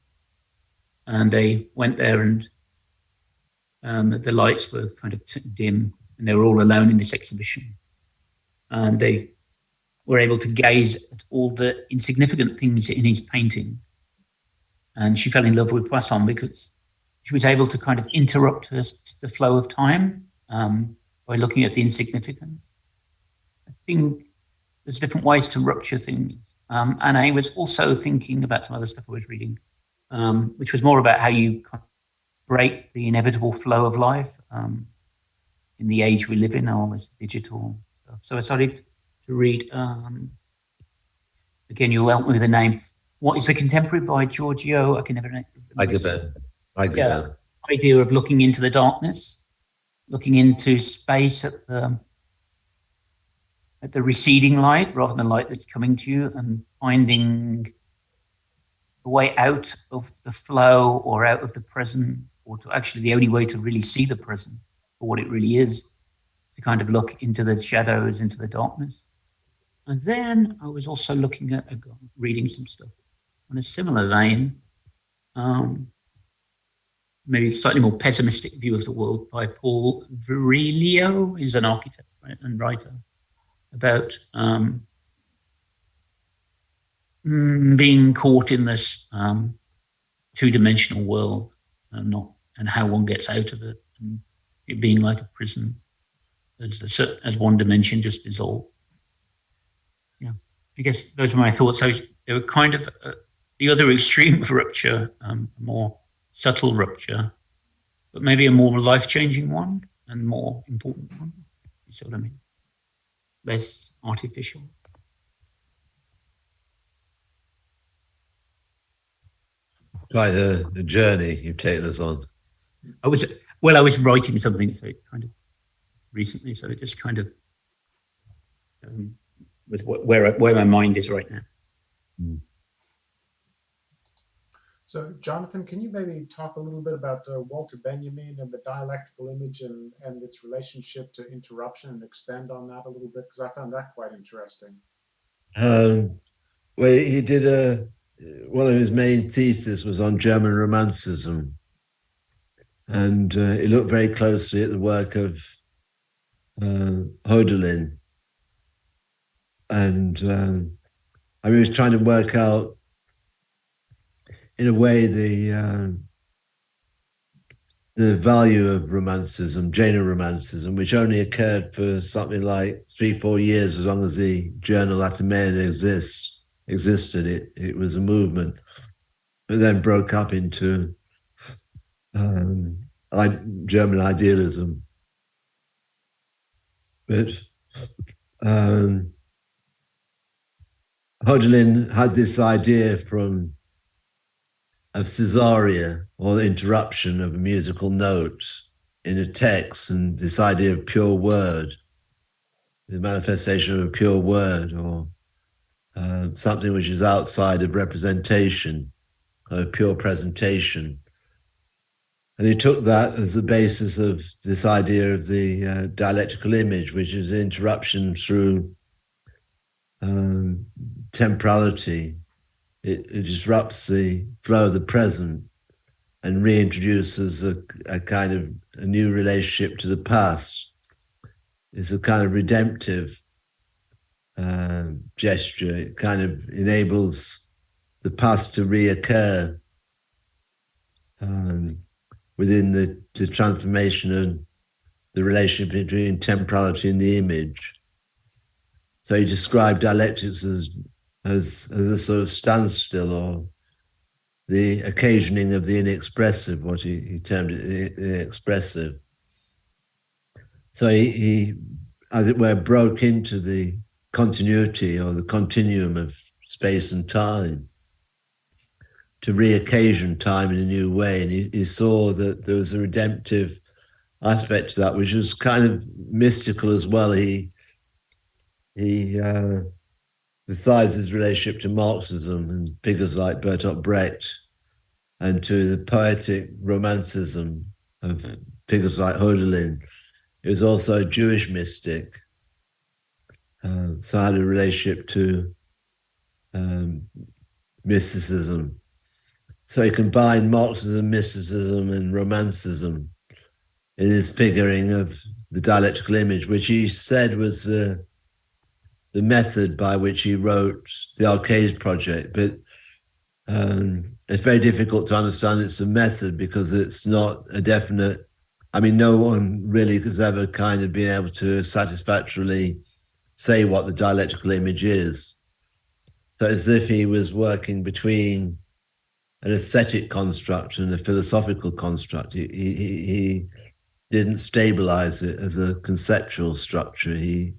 S6: And they went there, and the lights were kind of dim, and they were all alone in this exhibition. And they were able to gaze at all the insignificant things in his painting. And she fell in love with Poisson because she was able to kind of interrupt the flow of time by looking at the insignificant. I think there's different ways to rupture things. And I was also thinking about some other stuff I was reading, which was more about how you kind of break the inevitable flow of life in the age we live in, almost digital stuff. So I started to read, again, you'll help me with the name. What is the contemporary by Giorgio? I can never remember.
S1: The
S6: idea of looking into the darkness, looking into space at the receding light rather than light that's coming to you, and finding a way out of the flow or out of the present, or to actually the only way to really see the present for what it really is, to kind of look into the shadows, into the darkness. And then I was also looking at, reading some stuff on a similar vein, maybe a slightly more pessimistic view of the world by Paul Virilio. He's an architect and writer about being caught in this two-dimensional world and how one gets out of it, and it being like a prison as one dimension just dissolved. Yeah, I guess those are my thoughts. So they were kind of the other extreme of rupture, a more subtle rupture, but maybe a more life-changing one and more important one. You see what I mean? Less artificial.
S1: Quite a journey you've taken us on.
S6: I was writing something, so it kind of recently, so it just kind of with where my mind is right now.
S1: Mm.
S7: So, Jonathan, can you maybe talk a little bit about Walter Benjamin and the dialectical image and its relationship to interruption, and expand on that a little bit? Because I found that quite interesting.
S1: Well, he did one of his main theses was on German Romanticism, and he looked very closely at the work of Hölderlin, and he was trying to work out, in a way, the value of Romanticism, Jena Romanticism, which only occurred for something like 3-4 years, as long as the journal Atheneum existed. It was a movement, but then broke up into German idealism. But Hölderlin had this idea of Caesarea, or the interruption of a musical note in a text, and this idea of pure word, the manifestation of a pure word, or something which is outside of representation, or pure presentation. And he took that as the basis of this idea of the dialectical image, which is interruption through temporality. It disrupts the flow of the present and reintroduces a kind of a new relationship to the past. It's a kind of redemptive gesture. It kind of enables the past to reoccur within the transformation of the relationship between temporality and the image. So he described dialectics as a sort of standstill, or the occasioning of the inexpressive, what he termed it inexpressive. So he, as it were, broke into the continuity or the continuum of space and time to reoccasion time in a new way. And he saw that there was a redemptive aspect to that, which was kind of mystical as well. He besides his relationship to Marxism and figures like Bertolt Brecht, and to the poetic romanticism of figures like Hölderlin, he was also a Jewish mystic. So I had a relationship to mysticism. So he combined Marxism, mysticism, and romanticism in his figuring of the dialectical image, which he said was the method by which he wrote the Arcades project. But it's very difficult to understand it's a method, because it's not a definite, no one really has ever kind of been able to satisfactorily say what the dialectical image is. So it's as if he was working between an aesthetic construct and a philosophical construct. He didn't stabilize it as a conceptual structure. He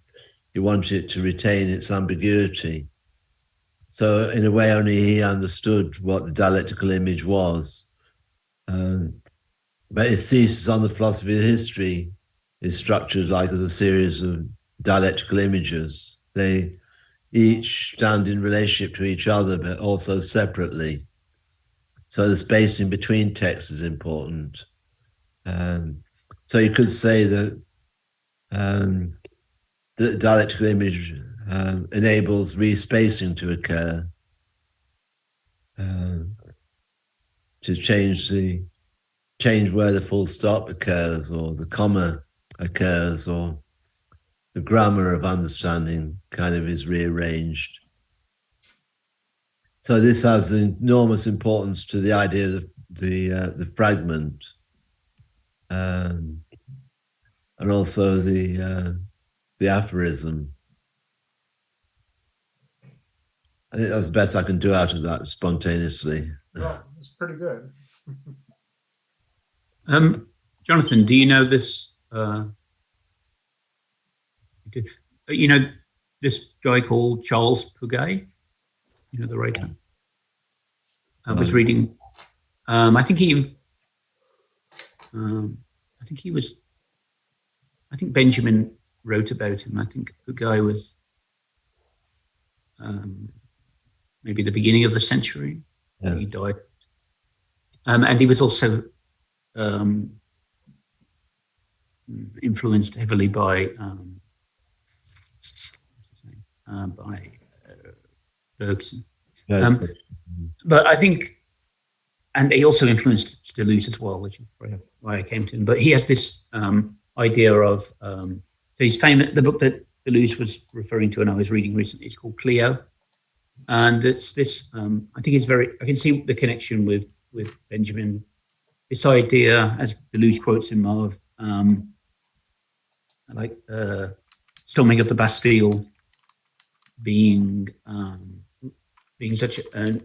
S1: wanted it to retain its ambiguity. So in a way, only he understood what the dialectical image was. But his thesis on the philosophy of history is structured like as a series of dialectical images. They each stand in relationship to each other, but also separately. So the space in between texts is important. So you could say that the dialectical image enables respacing to occur, to change where the full stop occurs, or the comma occurs, or the grammar of understanding kind of is rearranged. So this has enormous importance to the idea of the fragment, and also the aphorism. I think that's the best I can do out of that spontaneously.
S7: Well, it's pretty good.
S6: Jonathan, do you know this? You know this guy called Charles Puget? You know, the writer. I was reading. I think Benjamin wrote about him. I think Puget was maybe the beginning of the century.
S1: Yeah.
S6: He died, and he was also influenced heavily by Bergson. But I think, and he also influenced Deleuze as well, which is why I came to him. But he has this idea of, so he's famous, the book that Deleuze was referring to and I was reading recently is called Clio. And it's this, I think it's I can see the connection with Benjamin, this idea, as Deleuze quotes him, of storming of the Bastille being such an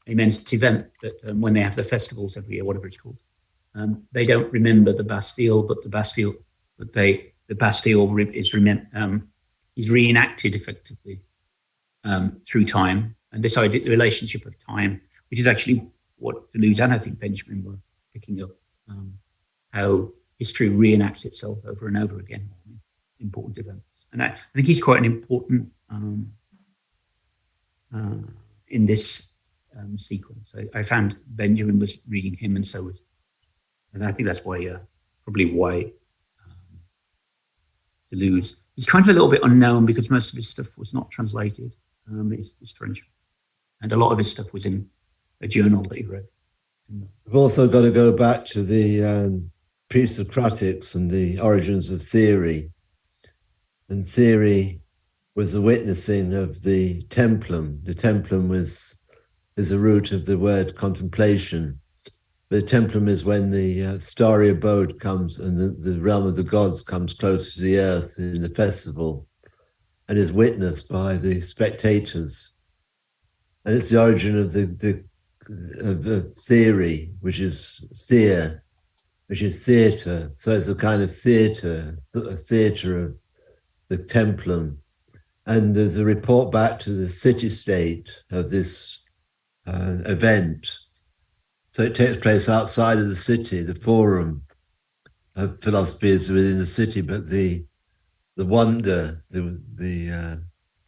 S6: immense event that when they have the festivals every year, whatever it's called, they don't remember the Bastille, but the Bastille is reenacted effectively through time, and this idea, the relationship of time, which is actually what Deleuze and I think Benjamin were picking up, how history reenacts itself over and over again, important events. And I think he's quite an important in this sequence. I found Benjamin was reading him, and so was, and I think that's why probably why Deleuze is kind of a little bit unknown, because most of his stuff was not translated. It's French, and a lot of his stuff was in a journal that he wrote.
S1: We've also got to go back to the pre-Socratics and the origins of theory. And theory was the witnessing of the templum. The templum is a root of the word contemplation. The templum is when the starry abode comes and the realm of the gods comes close to the earth in the festival and is witnessed by the spectators. And it's the origin of the theory, which is theatre. So it's a kind of theatre, a theatre of the templum. And there's a report back to the city-state of this event. So it takes place outside of the city. The forum of philosophy is within the city, but the wonder, the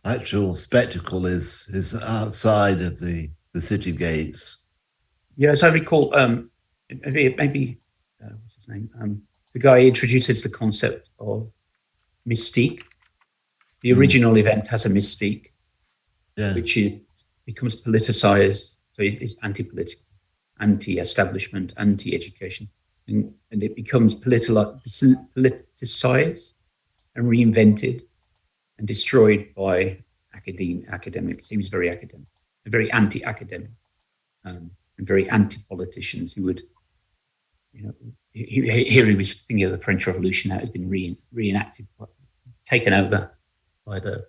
S1: actual spectacle is outside of the city gates.
S6: Yeah, as I recall, maybe what's his name? The guy introduces the concept of mystique. The original event has a mystique, which becomes politicized. So it's anti-political, anti-establishment, anti-education, and it becomes politicized and reinvented and destroyed by academics. He was very academic, very anti-academic, and very anti-politicians who would, here he was thinking of the French Revolution that has been reenacted, taken over by the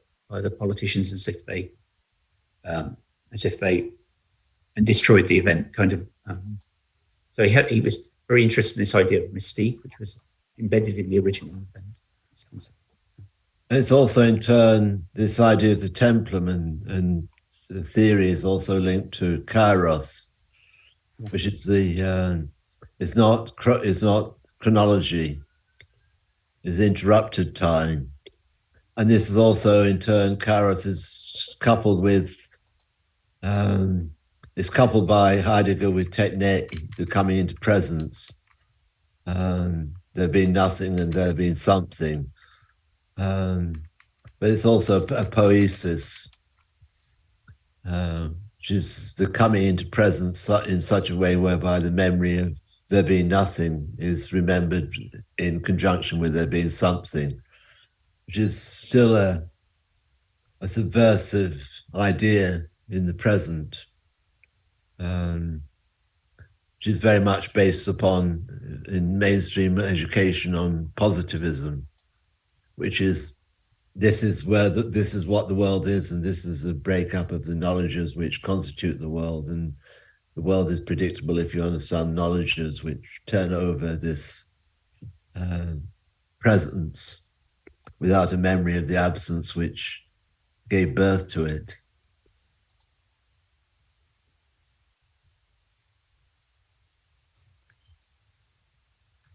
S6: politicians as if they and destroyed the event, kind of. So he was very interested in this idea of mystique, which was embedded in the original event.
S1: And it's also in turn this idea of the templum, and the theory is also linked to kairos, which is it's not chronology, it's interrupted time. And this is also in turn, kairos is coupled with, it's coupled by Heidegger with techne, the coming into presence. There being nothing and there being something. but it's also a poiesis, which is the coming into presence in such a way whereby the memory of there being nothing is remembered in conjunction with there being something, which is still a subversive idea in the present, which is very much based upon, in mainstream education, on positivism, which is this is what the world is, and this is a breakup of the knowledges which constitute the world, and the world is predictable if you understand knowledges which turn over this presence without a memory of the absence which gave birth to it.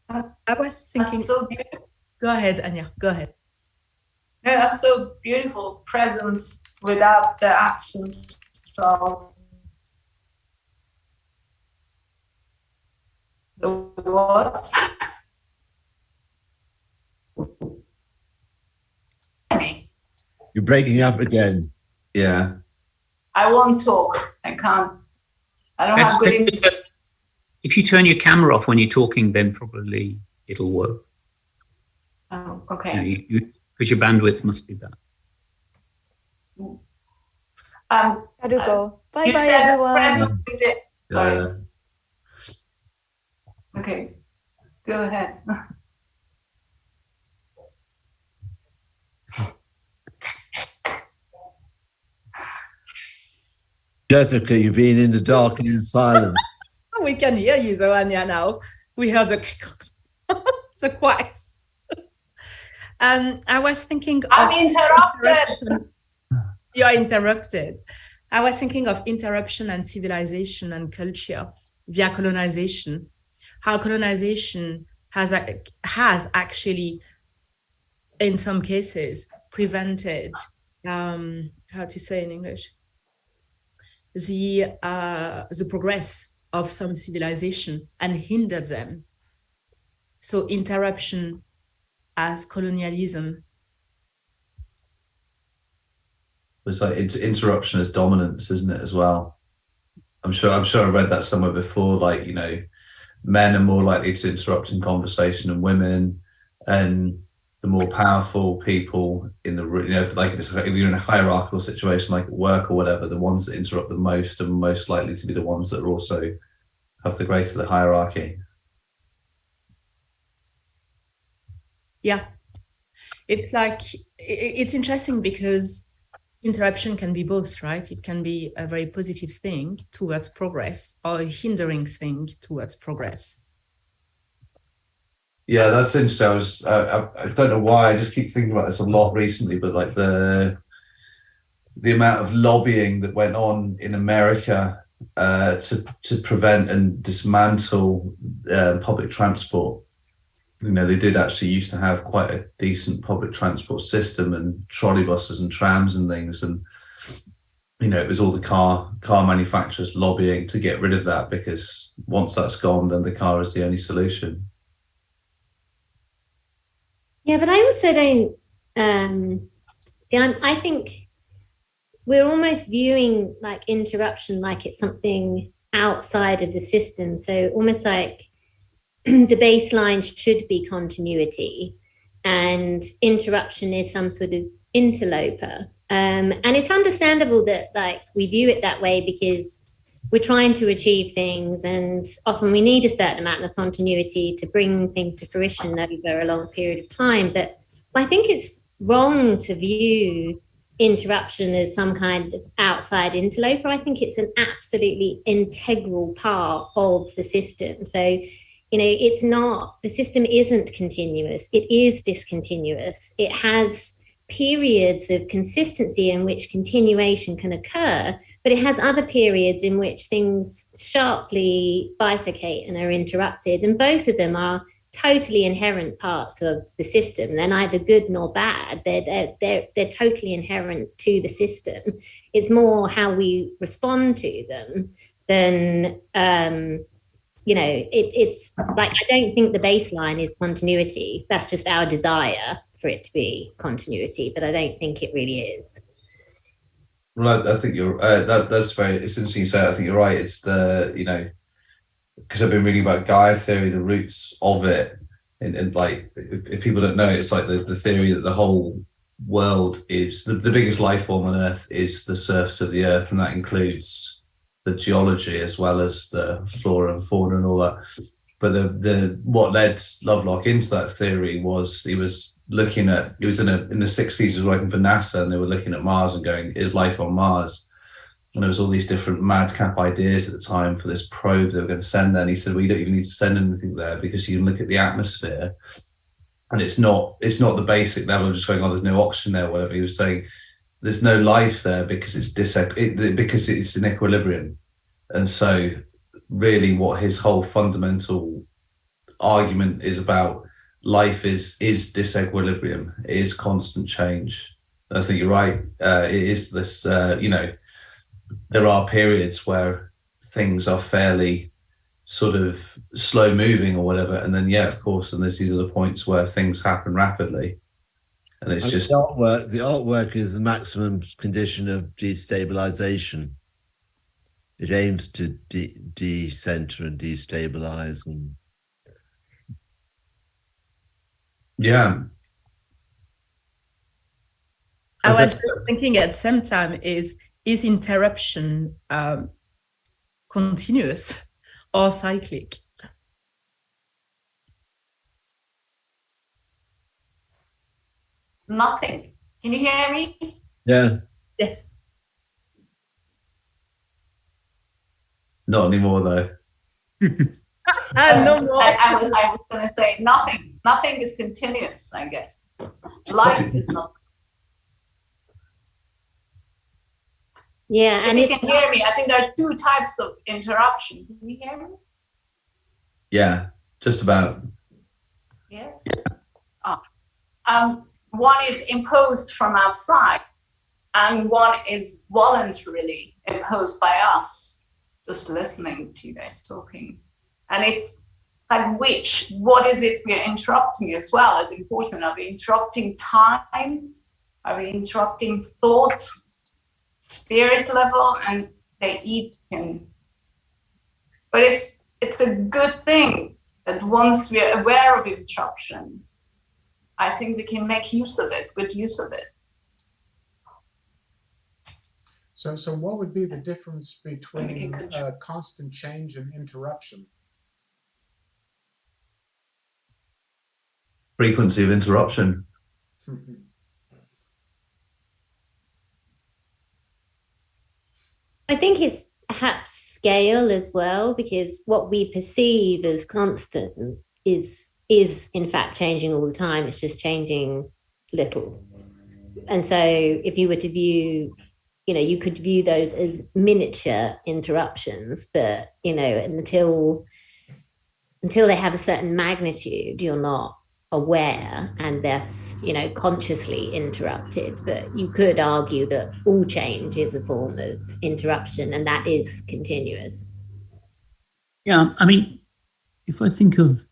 S2: I was thinking.
S5: That's so beautiful.
S2: Go ahead, Anya. Go ahead.
S5: No, that's so beautiful. Presence without the absence of the what?
S1: You're breaking up again.
S3: Yeah.
S5: I won't talk. I can't. I don't have good internet.
S6: If you turn your camera off when you're talking, then probably it'll work.
S5: Oh, okay.
S6: Because your bandwidth must be bad.
S8: Gotta go. Bye
S5: You
S8: bye,
S5: said
S8: everyone.
S5: presence with the- Sorry.
S3: Uh,
S5: Okay. Go ahead.
S1: Jessica, you've been in the dark and in silence.
S2: We can hear you though, Anya, now. We heard the quacks. I was thinking
S5: I'm
S2: of
S5: interrupted.
S2: You are interrupted. I was thinking of interruption and civilization and culture via colonization. How colonization has actually, in some cases, prevented, how to say in English, the progress of some civilization and hindered them. So interruption as colonialism.
S3: It's like interruption as dominance, isn't it, as well? I'm sure I read that somewhere before, like, you know, men are more likely to interrupt in conversation than women, and the more powerful people in the, you know, like if you're in a hierarchical situation like at work or whatever, the ones that interrupt the most are most likely to be the ones that are also have the greater the hierarchy.
S2: Yeah, it's like, it's interesting because interruption can be both, right? It can be a very positive thing towards progress or a hindering thing towards progress.
S3: Yeah, that's interesting. I don't know why, I just keep thinking about this a lot recently, but like the amount of lobbying that went on in America to prevent and dismantle public transport. You know, they did actually used to have quite a decent public transport system and trolley buses and trams and things. And, you know, it was all the car manufacturers lobbying to get rid of that, because once that's gone, then the car is the only solution.
S4: Yeah, but I also don't see. I think we're almost viewing like interruption like it's something outside of the system. So almost like the baseline should be continuity, and interruption is some sort of interloper. And it's understandable that like we view it that way because we're trying to achieve things, and often we need a certain amount of continuity to bring things to fruition over a long period of time. But I think it's wrong to view interruption as some kind of outside interloper. I think it's an absolutely integral part of the system. So, you know, it's not, the system isn't continuous, it is discontinuous. It has periods of consistency in which continuation can occur, but it has other periods in which things sharply bifurcate and are interrupted. And both of them are totally inherent parts of the system. They're neither good nor bad. They're totally inherent to the system. It's more how we respond to them than, you know, it's like, I don't think the baseline is continuity. That's just our desire for it to be continuity, but I don't think it really is.
S3: Well, I think you're that's very. It's interesting you say. I think you're right. It's the because I've been reading about Gaia theory, the roots of it, and like if people don't know, it's like the theory that the whole world is the biggest life form on Earth is the surface of the Earth, and that includes the geology as well as the flora and fauna and all that. But the what led Lovelock into that theory was he was looking at, it was in the 60s, he was working for NASA, and they were looking at Mars and going, is life on Mars? And there was all these different madcap ideas at the time for this probe they were going to send there. And he said, well, you don't even need to send anything there because you can look at the atmosphere and it's not the basic level of just going, oh, there's no oxygen there, or whatever. He was saying there's no life there because because it's in equilibrium. And so really what his whole fundamental argument is about, life is disequilibrium. It is constant change. I think you're right. It is this, there are periods where things are fairly sort of slow moving or whatever. And then, yeah, of course, and there's these other points where things happen rapidly. And it's just...
S1: The artwork is the maximum condition of destabilization. It aims to decenter and destabilize. And
S3: yeah.
S2: I was thinking at the same time, is interruption continuous or cyclic?
S5: Nothing. Can you hear me?
S1: Yeah.
S2: Yes.
S3: Not anymore, though.
S2: No more.
S5: I was going to say nothing. Nothing is continuous, I guess. Life is not.
S4: Yeah, and
S5: if you can hear me, I think there are two types of interruption. Can you hear me?
S3: Yeah, just about.
S5: Yes. One is imposed from outside, and one is voluntarily imposed by us, just listening to you guys talking. And it's like what is it we're interrupting as well is important. Are we interrupting time? Are we interrupting thought? Spirit level, and they eat him. But it's a good thing that once we're aware of interruption, I think we can make use of it, good use of it.
S7: So what would be the difference between constant change and interruption?
S3: Frequency of interruption.
S4: I think it's perhaps scale as well, because what we perceive as constant is in fact changing all the time. It's just changing little. And so if you were to view, you could view those as miniature interruptions, but, until they have a certain magnitude, you're not aware and thus, consciously interrupted. But you could argue that all change is a form of interruption, and that is continuous.
S6: Yeah, I mean, if I think of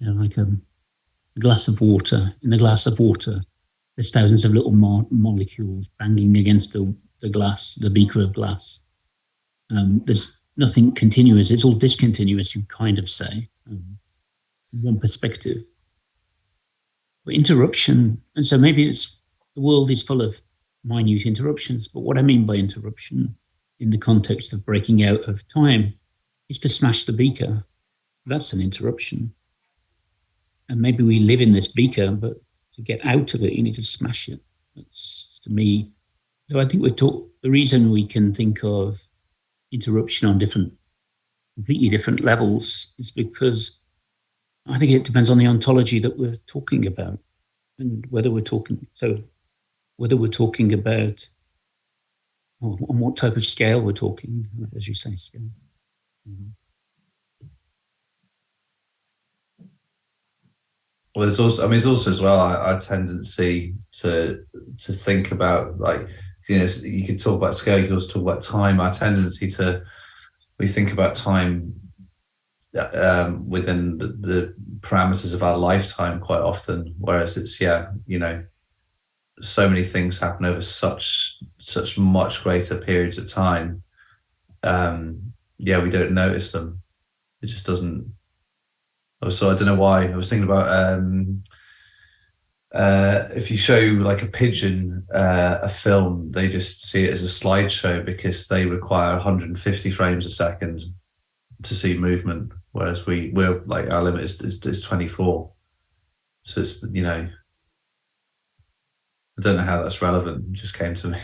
S6: like a glass of water, in the glass of water, there's thousands of little molecules banging against the glass, the beaker of glass. There's nothing continuous, it's all discontinuous, you kind of say. One perspective, but interruption, and so maybe the world is full of minute interruptions, but what I mean by interruption in the context of breaking out of time is to smash the beaker. That's an interruption. And maybe we live in this beaker, but to get out of it, you need to smash it. That's, to me, so I think the reason we can think of interruption on completely different levels is because I think it depends on the ontology that we're talking about, and whether we're talking about on what type of scale we're talking, as you say, scale. Mm-hmm.
S3: Well, there's also as well our tendency to think about, like, you could talk about scale, you could also talk about time. Our tendency we think about time within the parameters of our lifetime quite often, whereas it's so many things happen over such much greater periods of time. We don't notice them. It just doesn't. So I don't know why. I was thinking about if you show like a pigeon a film, they just see it as a slideshow because they require 150 frames a second to see movement, whereas we're like, our limit is 24. So it's, I don't know how that's relevant. It just came to me.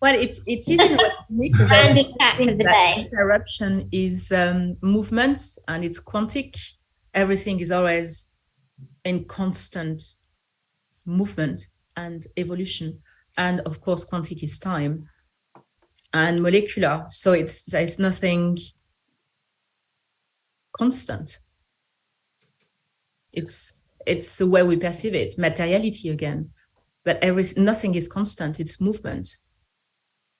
S2: Well, it is in what because
S4: Andy back of the day.
S2: interruption is movement, and it's quantic. Everything is always in constant movement and evolution, and of course, quantic is time and molecular. So there's nothing constant. It's the way we perceive it, materiality again, but nothing is constant. It's movement.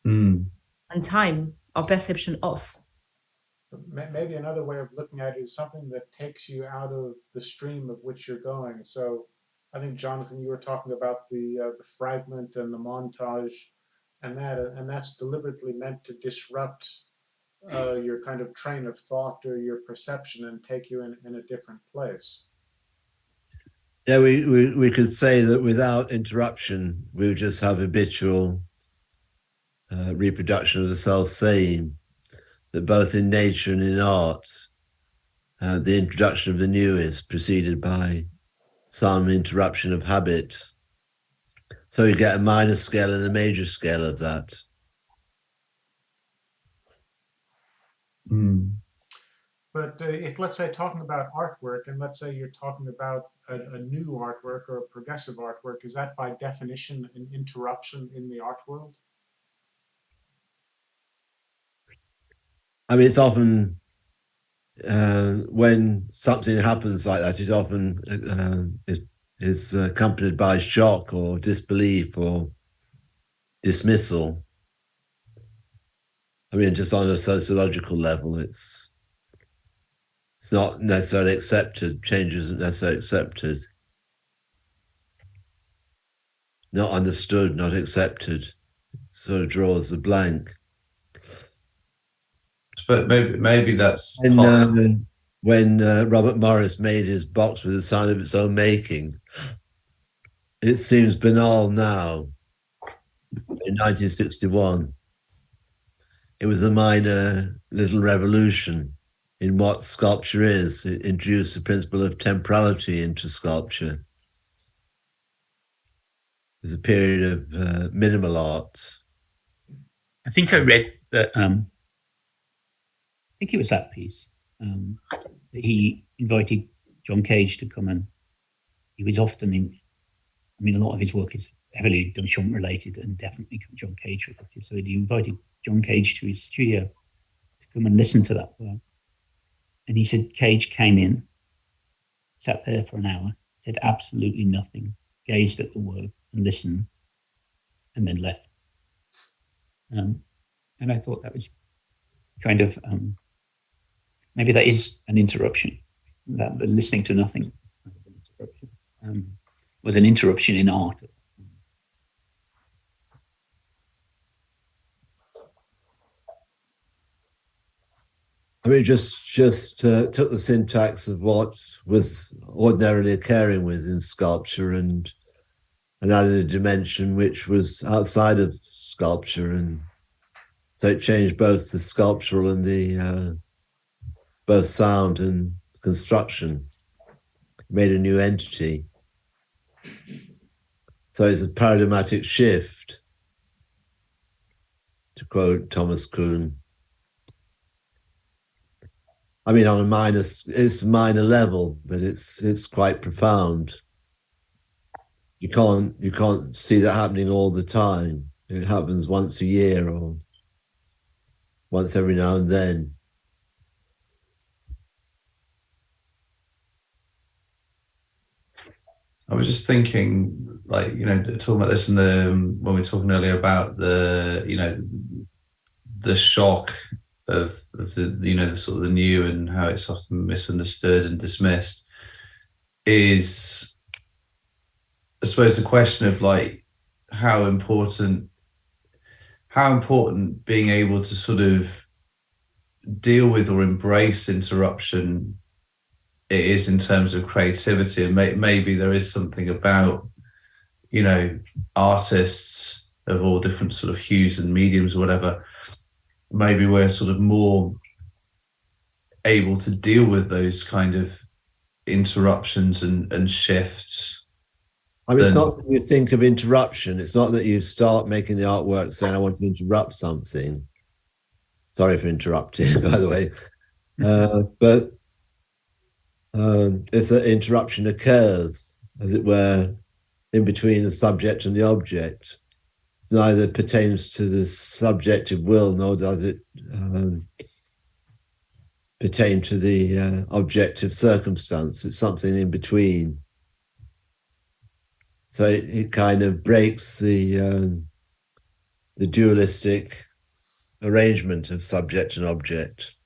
S2: And time, our perception of.
S7: Maybe another way of looking at it is something that takes you out of the stream of which you're going. So I think, Jonathan, you were talking about the fragment and the montage, and that's deliberately meant to disrupt your kind of train of thought or your perception and take you in a different place.
S1: Yeah, we could say that without interruption, we would just have habitual reproduction of the self-same, that both in nature and in art, the introduction of the new is preceded by some interruption of habit. So you get a minor scale and a major scale of that.
S7: But if, let's say, talking about artwork, and let's say you're talking about a new artwork or a progressive artwork, is that by definition an interruption in the art world?
S1: I mean, it's often when something happens like that, it often is accompanied by shock or disbelief or dismissal. I mean, just on a sociological level, it's not necessarily accepted. Change isn't necessarily accepted. Not understood, not accepted. It sort of draws a blank.
S3: But maybe that's
S1: when Robert Morris made his box with the sign of its own making. It seems banal now. In 1961, it was a minor little revolution in what sculpture is. It introduced the principle of temporality into sculpture. It was a period of minimal art.
S6: I think I read that. I think it was that piece that he invited John Cage to come, and he was often in. I mean, a lot of his work is heavily Duchamp related and definitely John Cage related. So he invited John Cage to his studio to come and listen to that work. And he said Cage came in, sat there for an hour, said absolutely nothing, gazed at the work and listened, and then left. And I thought that was kind of maybe that is an interruption. That the listening to nothing was an interruption in art.
S1: I mean, just took the syntax of what was ordinarily occurring within sculpture and added a dimension which was outside of sculpture, and so it changed both the sculptural and the both sound and construction. It made a new entity. So it's a paradigmatic shift, to quote Thomas Kuhn. I mean, on a minor level, but it's quite profound. You can't see that happening all the time. It happens once a year or once every now and then.
S3: I was just thinking, like, talking about this when we were talking earlier about the shock the, you know, the sort of the new and how it's often misunderstood and dismissed is, I suppose, the question of like how important being able to sort of deal with or embrace interruption it is in terms of creativity. And maybe there is something about, you know, artists of all different sort of hues and mediums or whatever, maybe we're sort of more able to deal with those kind of interruptions and shifts.
S1: I mean, it's not that you think of interruption. It's not that you start making the artwork saying, I want to interrupt something. Sorry for interrupting, by the way. But it's that interruption occurs, as it were, in between the subject and the object. It neither pertains to the subjective will, nor does it pertain to the objective circumstance. It's something in between. So it kind of breaks the dualistic arrangement of subject and object.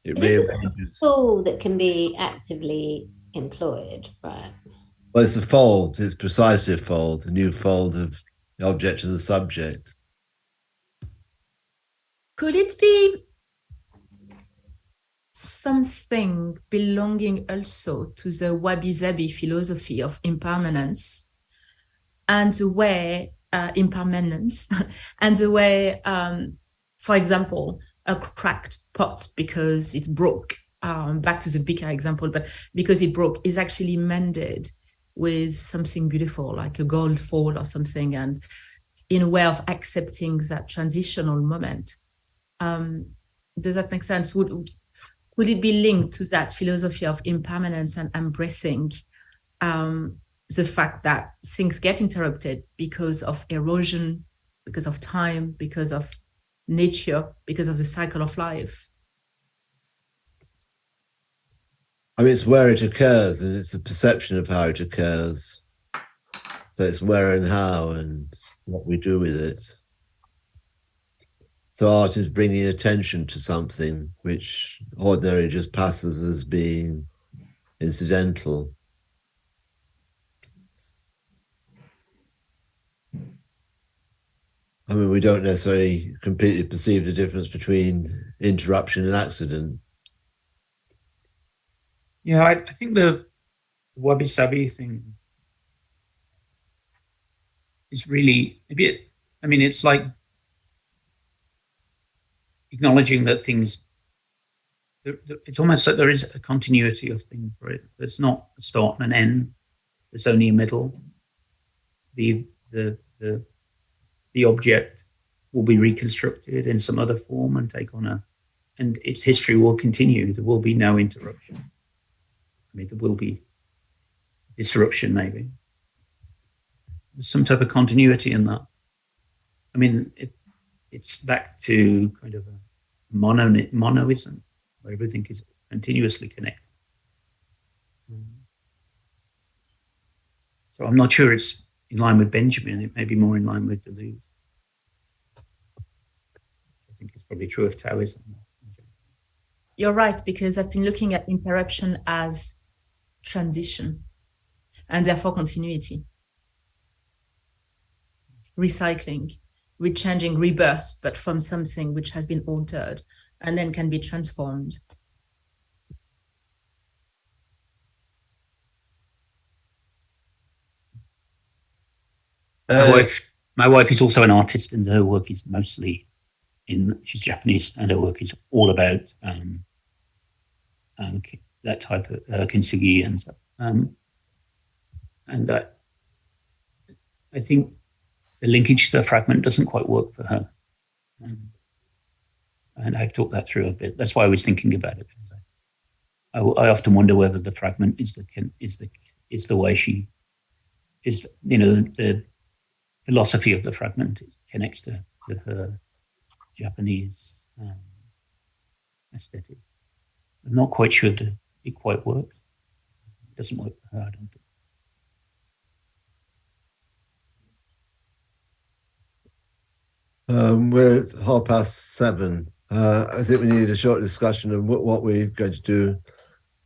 S1: It rearranges.
S4: It's a tool that can be actively employed, right?
S1: Well, it's a fold. It's precisely a fold, a new fold of the object and the subject.
S2: Could it be something belonging also to the Wabi-Sabi philosophy of impermanence and the way impermanence and the way, for example, a cracked pot because it broke, back to the bigger example, but because it broke is actually mended with something beautiful like a gold fold or something, and in a way of accepting that transitional moment. Does that make sense? Would it be linked to that philosophy of impermanence and embracing the fact that things get interrupted because of erosion, because of time, because of nature, because of the cycle of life?
S1: I mean, it's where it occurs, and it's a perception of how it occurs. So it's where and how and what we do with it. So art is bringing attention to something which ordinarily just passes as being incidental. I mean, we don't necessarily completely perceive the difference between interruption and accident.
S6: Yeah, I think the wabi-sabi thing is really a bit, I mean, it's like acknowledging that things, it's almost like there is a continuity of things, right? There's not a start and an end. There's only a middle. The object will be reconstructed in some other form and take on and its history will continue. There will be no interruption. I mean, there will be disruption, maybe. There's some type of continuity in that. I mean, it's back to kind of a monoism, where everything is continuously connected. So I'm not sure it's in line with Benjamin. It may be more in line with Deleuze. I think it's probably true of Taoism.
S2: You're right, because I've been looking at interruption as transition and therefore continuity, recycling, rechanging, rebirth, but from something which has been altered and then can be transformed.
S6: My wife is also an artist, and her work is mostly she's Japanese, and her work is all about that type of kintsugi and stuff. And I think the linkage to the fragment doesn't quite work for her. And I've talked that through a bit. That's why I was thinking about it. I often wonder whether the fragment is the way she is. You know, the philosophy of the fragment connects to her Japanese aesthetic. I'm not quite sure that it quite works. It doesn't work for her, I don't think.
S1: We're at 7:30. I think we need a short discussion of what we're going to do.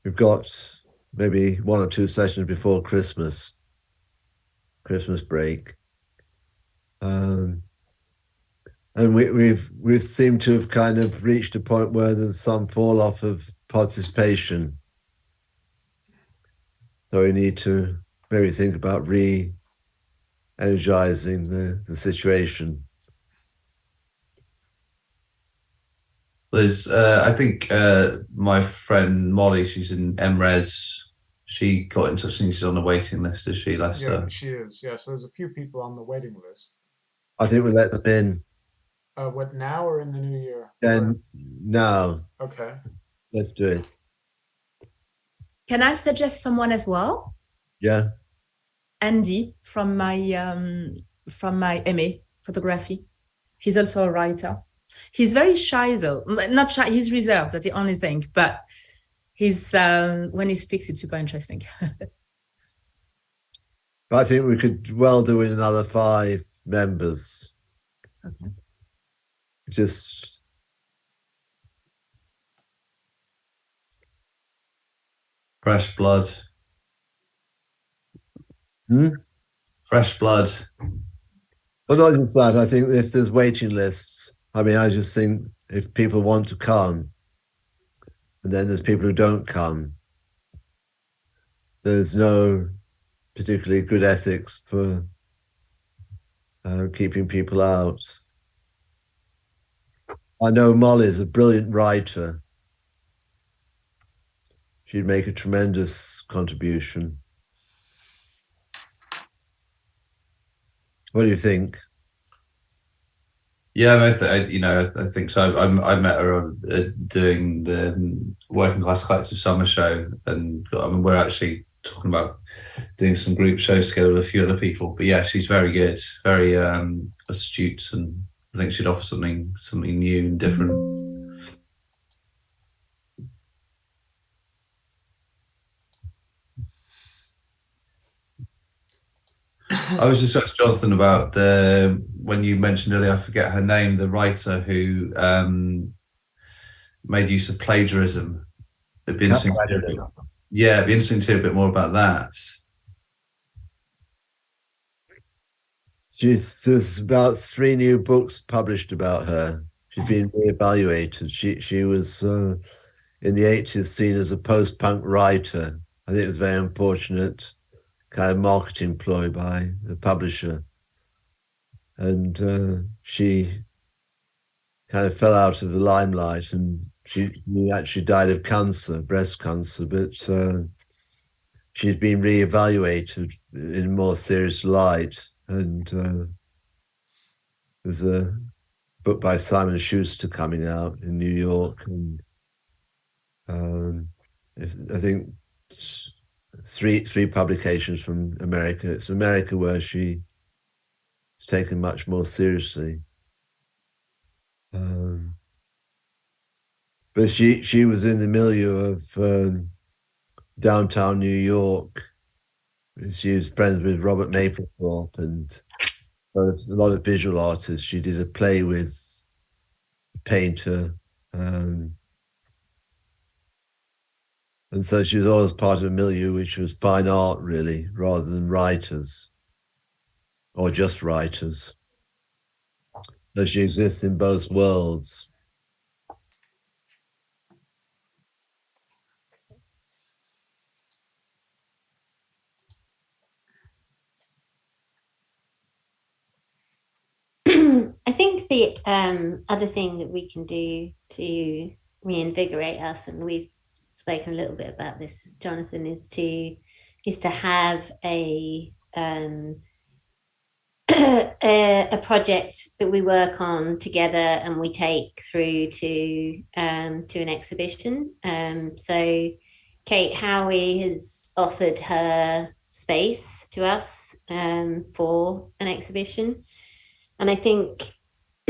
S1: We've got maybe 1 or 2 sessions before Christmas break. And we've seemed to have kind of reached a point where there's some fall off of participation. So we need to maybe think about re-energizing the situation.
S3: There's, I think my friend Molly, she's in MRes. She got in touch and she's on the waiting list, is she, Lester?
S7: Yeah, she is. Yeah, so there's a few people on the waiting list.
S1: I think we let them in.
S7: What, now or in the new year?
S1: And now.
S7: Okay.
S1: Let's do it.
S2: Can I suggest someone as well?
S1: Yeah.
S2: Andy from my MA photography. He's also a writer. He's very shy though. Not shy, he's reserved, that's the only thing. But he's when he speaks, it's super interesting.
S1: I think we could well do with another 5 members.
S2: Okay.
S1: Just
S3: fresh blood. Fresh blood.
S1: Well, not just that. I think if there's waiting lists, I mean, I just think if people want to come, and then there's people who don't come, there's no particularly good ethics for keeping people out. I know Molly's a brilliant writer. She'd make a tremendous contribution. What do you think?
S3: Yeah, I think so. I met her on doing the Working Class Collective Summer Show, and we're actually talking about doing some group shows together with a few other people. But yeah, she's very good, very astute, and I think she'd offer something new and different. I was just asking Jonathan about when you mentioned earlier, I forget her name, the writer who made use of plagiarism. It'd be interesting it'd be interesting to hear a bit more about that.
S1: There's about 3 new books published about her. She's been reevaluated. She was in the 80s seen as a post-punk writer. I think it was very unfortunate kind of marketing ploy by the publisher. And she kind of fell out of the limelight, and she actually died of cancer, breast cancer, but she's been reevaluated in a more serious light. And there's a book by Simon Schuster coming out in New York, and I think three publications from America. It's America where she's taken much more seriously. But she was in the milieu of downtown New York. She was friends with Robert Mapplethorpe and a lot of visual artists. She did a play with a painter. And so she was always part of a milieu which was fine art, really, rather than writers, or just writers. So she exists in both worlds.
S4: I think the other thing that we can do to reinvigorate us, and we've spoken a little bit about this, Jonathan, is to have a project that we work on together and we take through to an exhibition. So Kate Howie has offered her space to us for an exhibition, and I think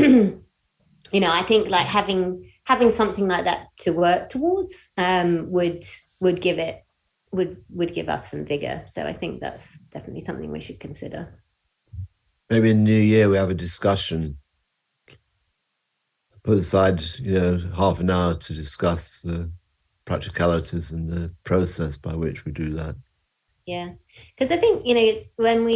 S4: I think like having something like that to work towards would give us some vigor. So I think that's definitely something we should consider.
S1: Maybe in the new year we have a discussion. put aside, half an hour to discuss the practicalities and the process by which we do that.
S4: Yeah, because I think when we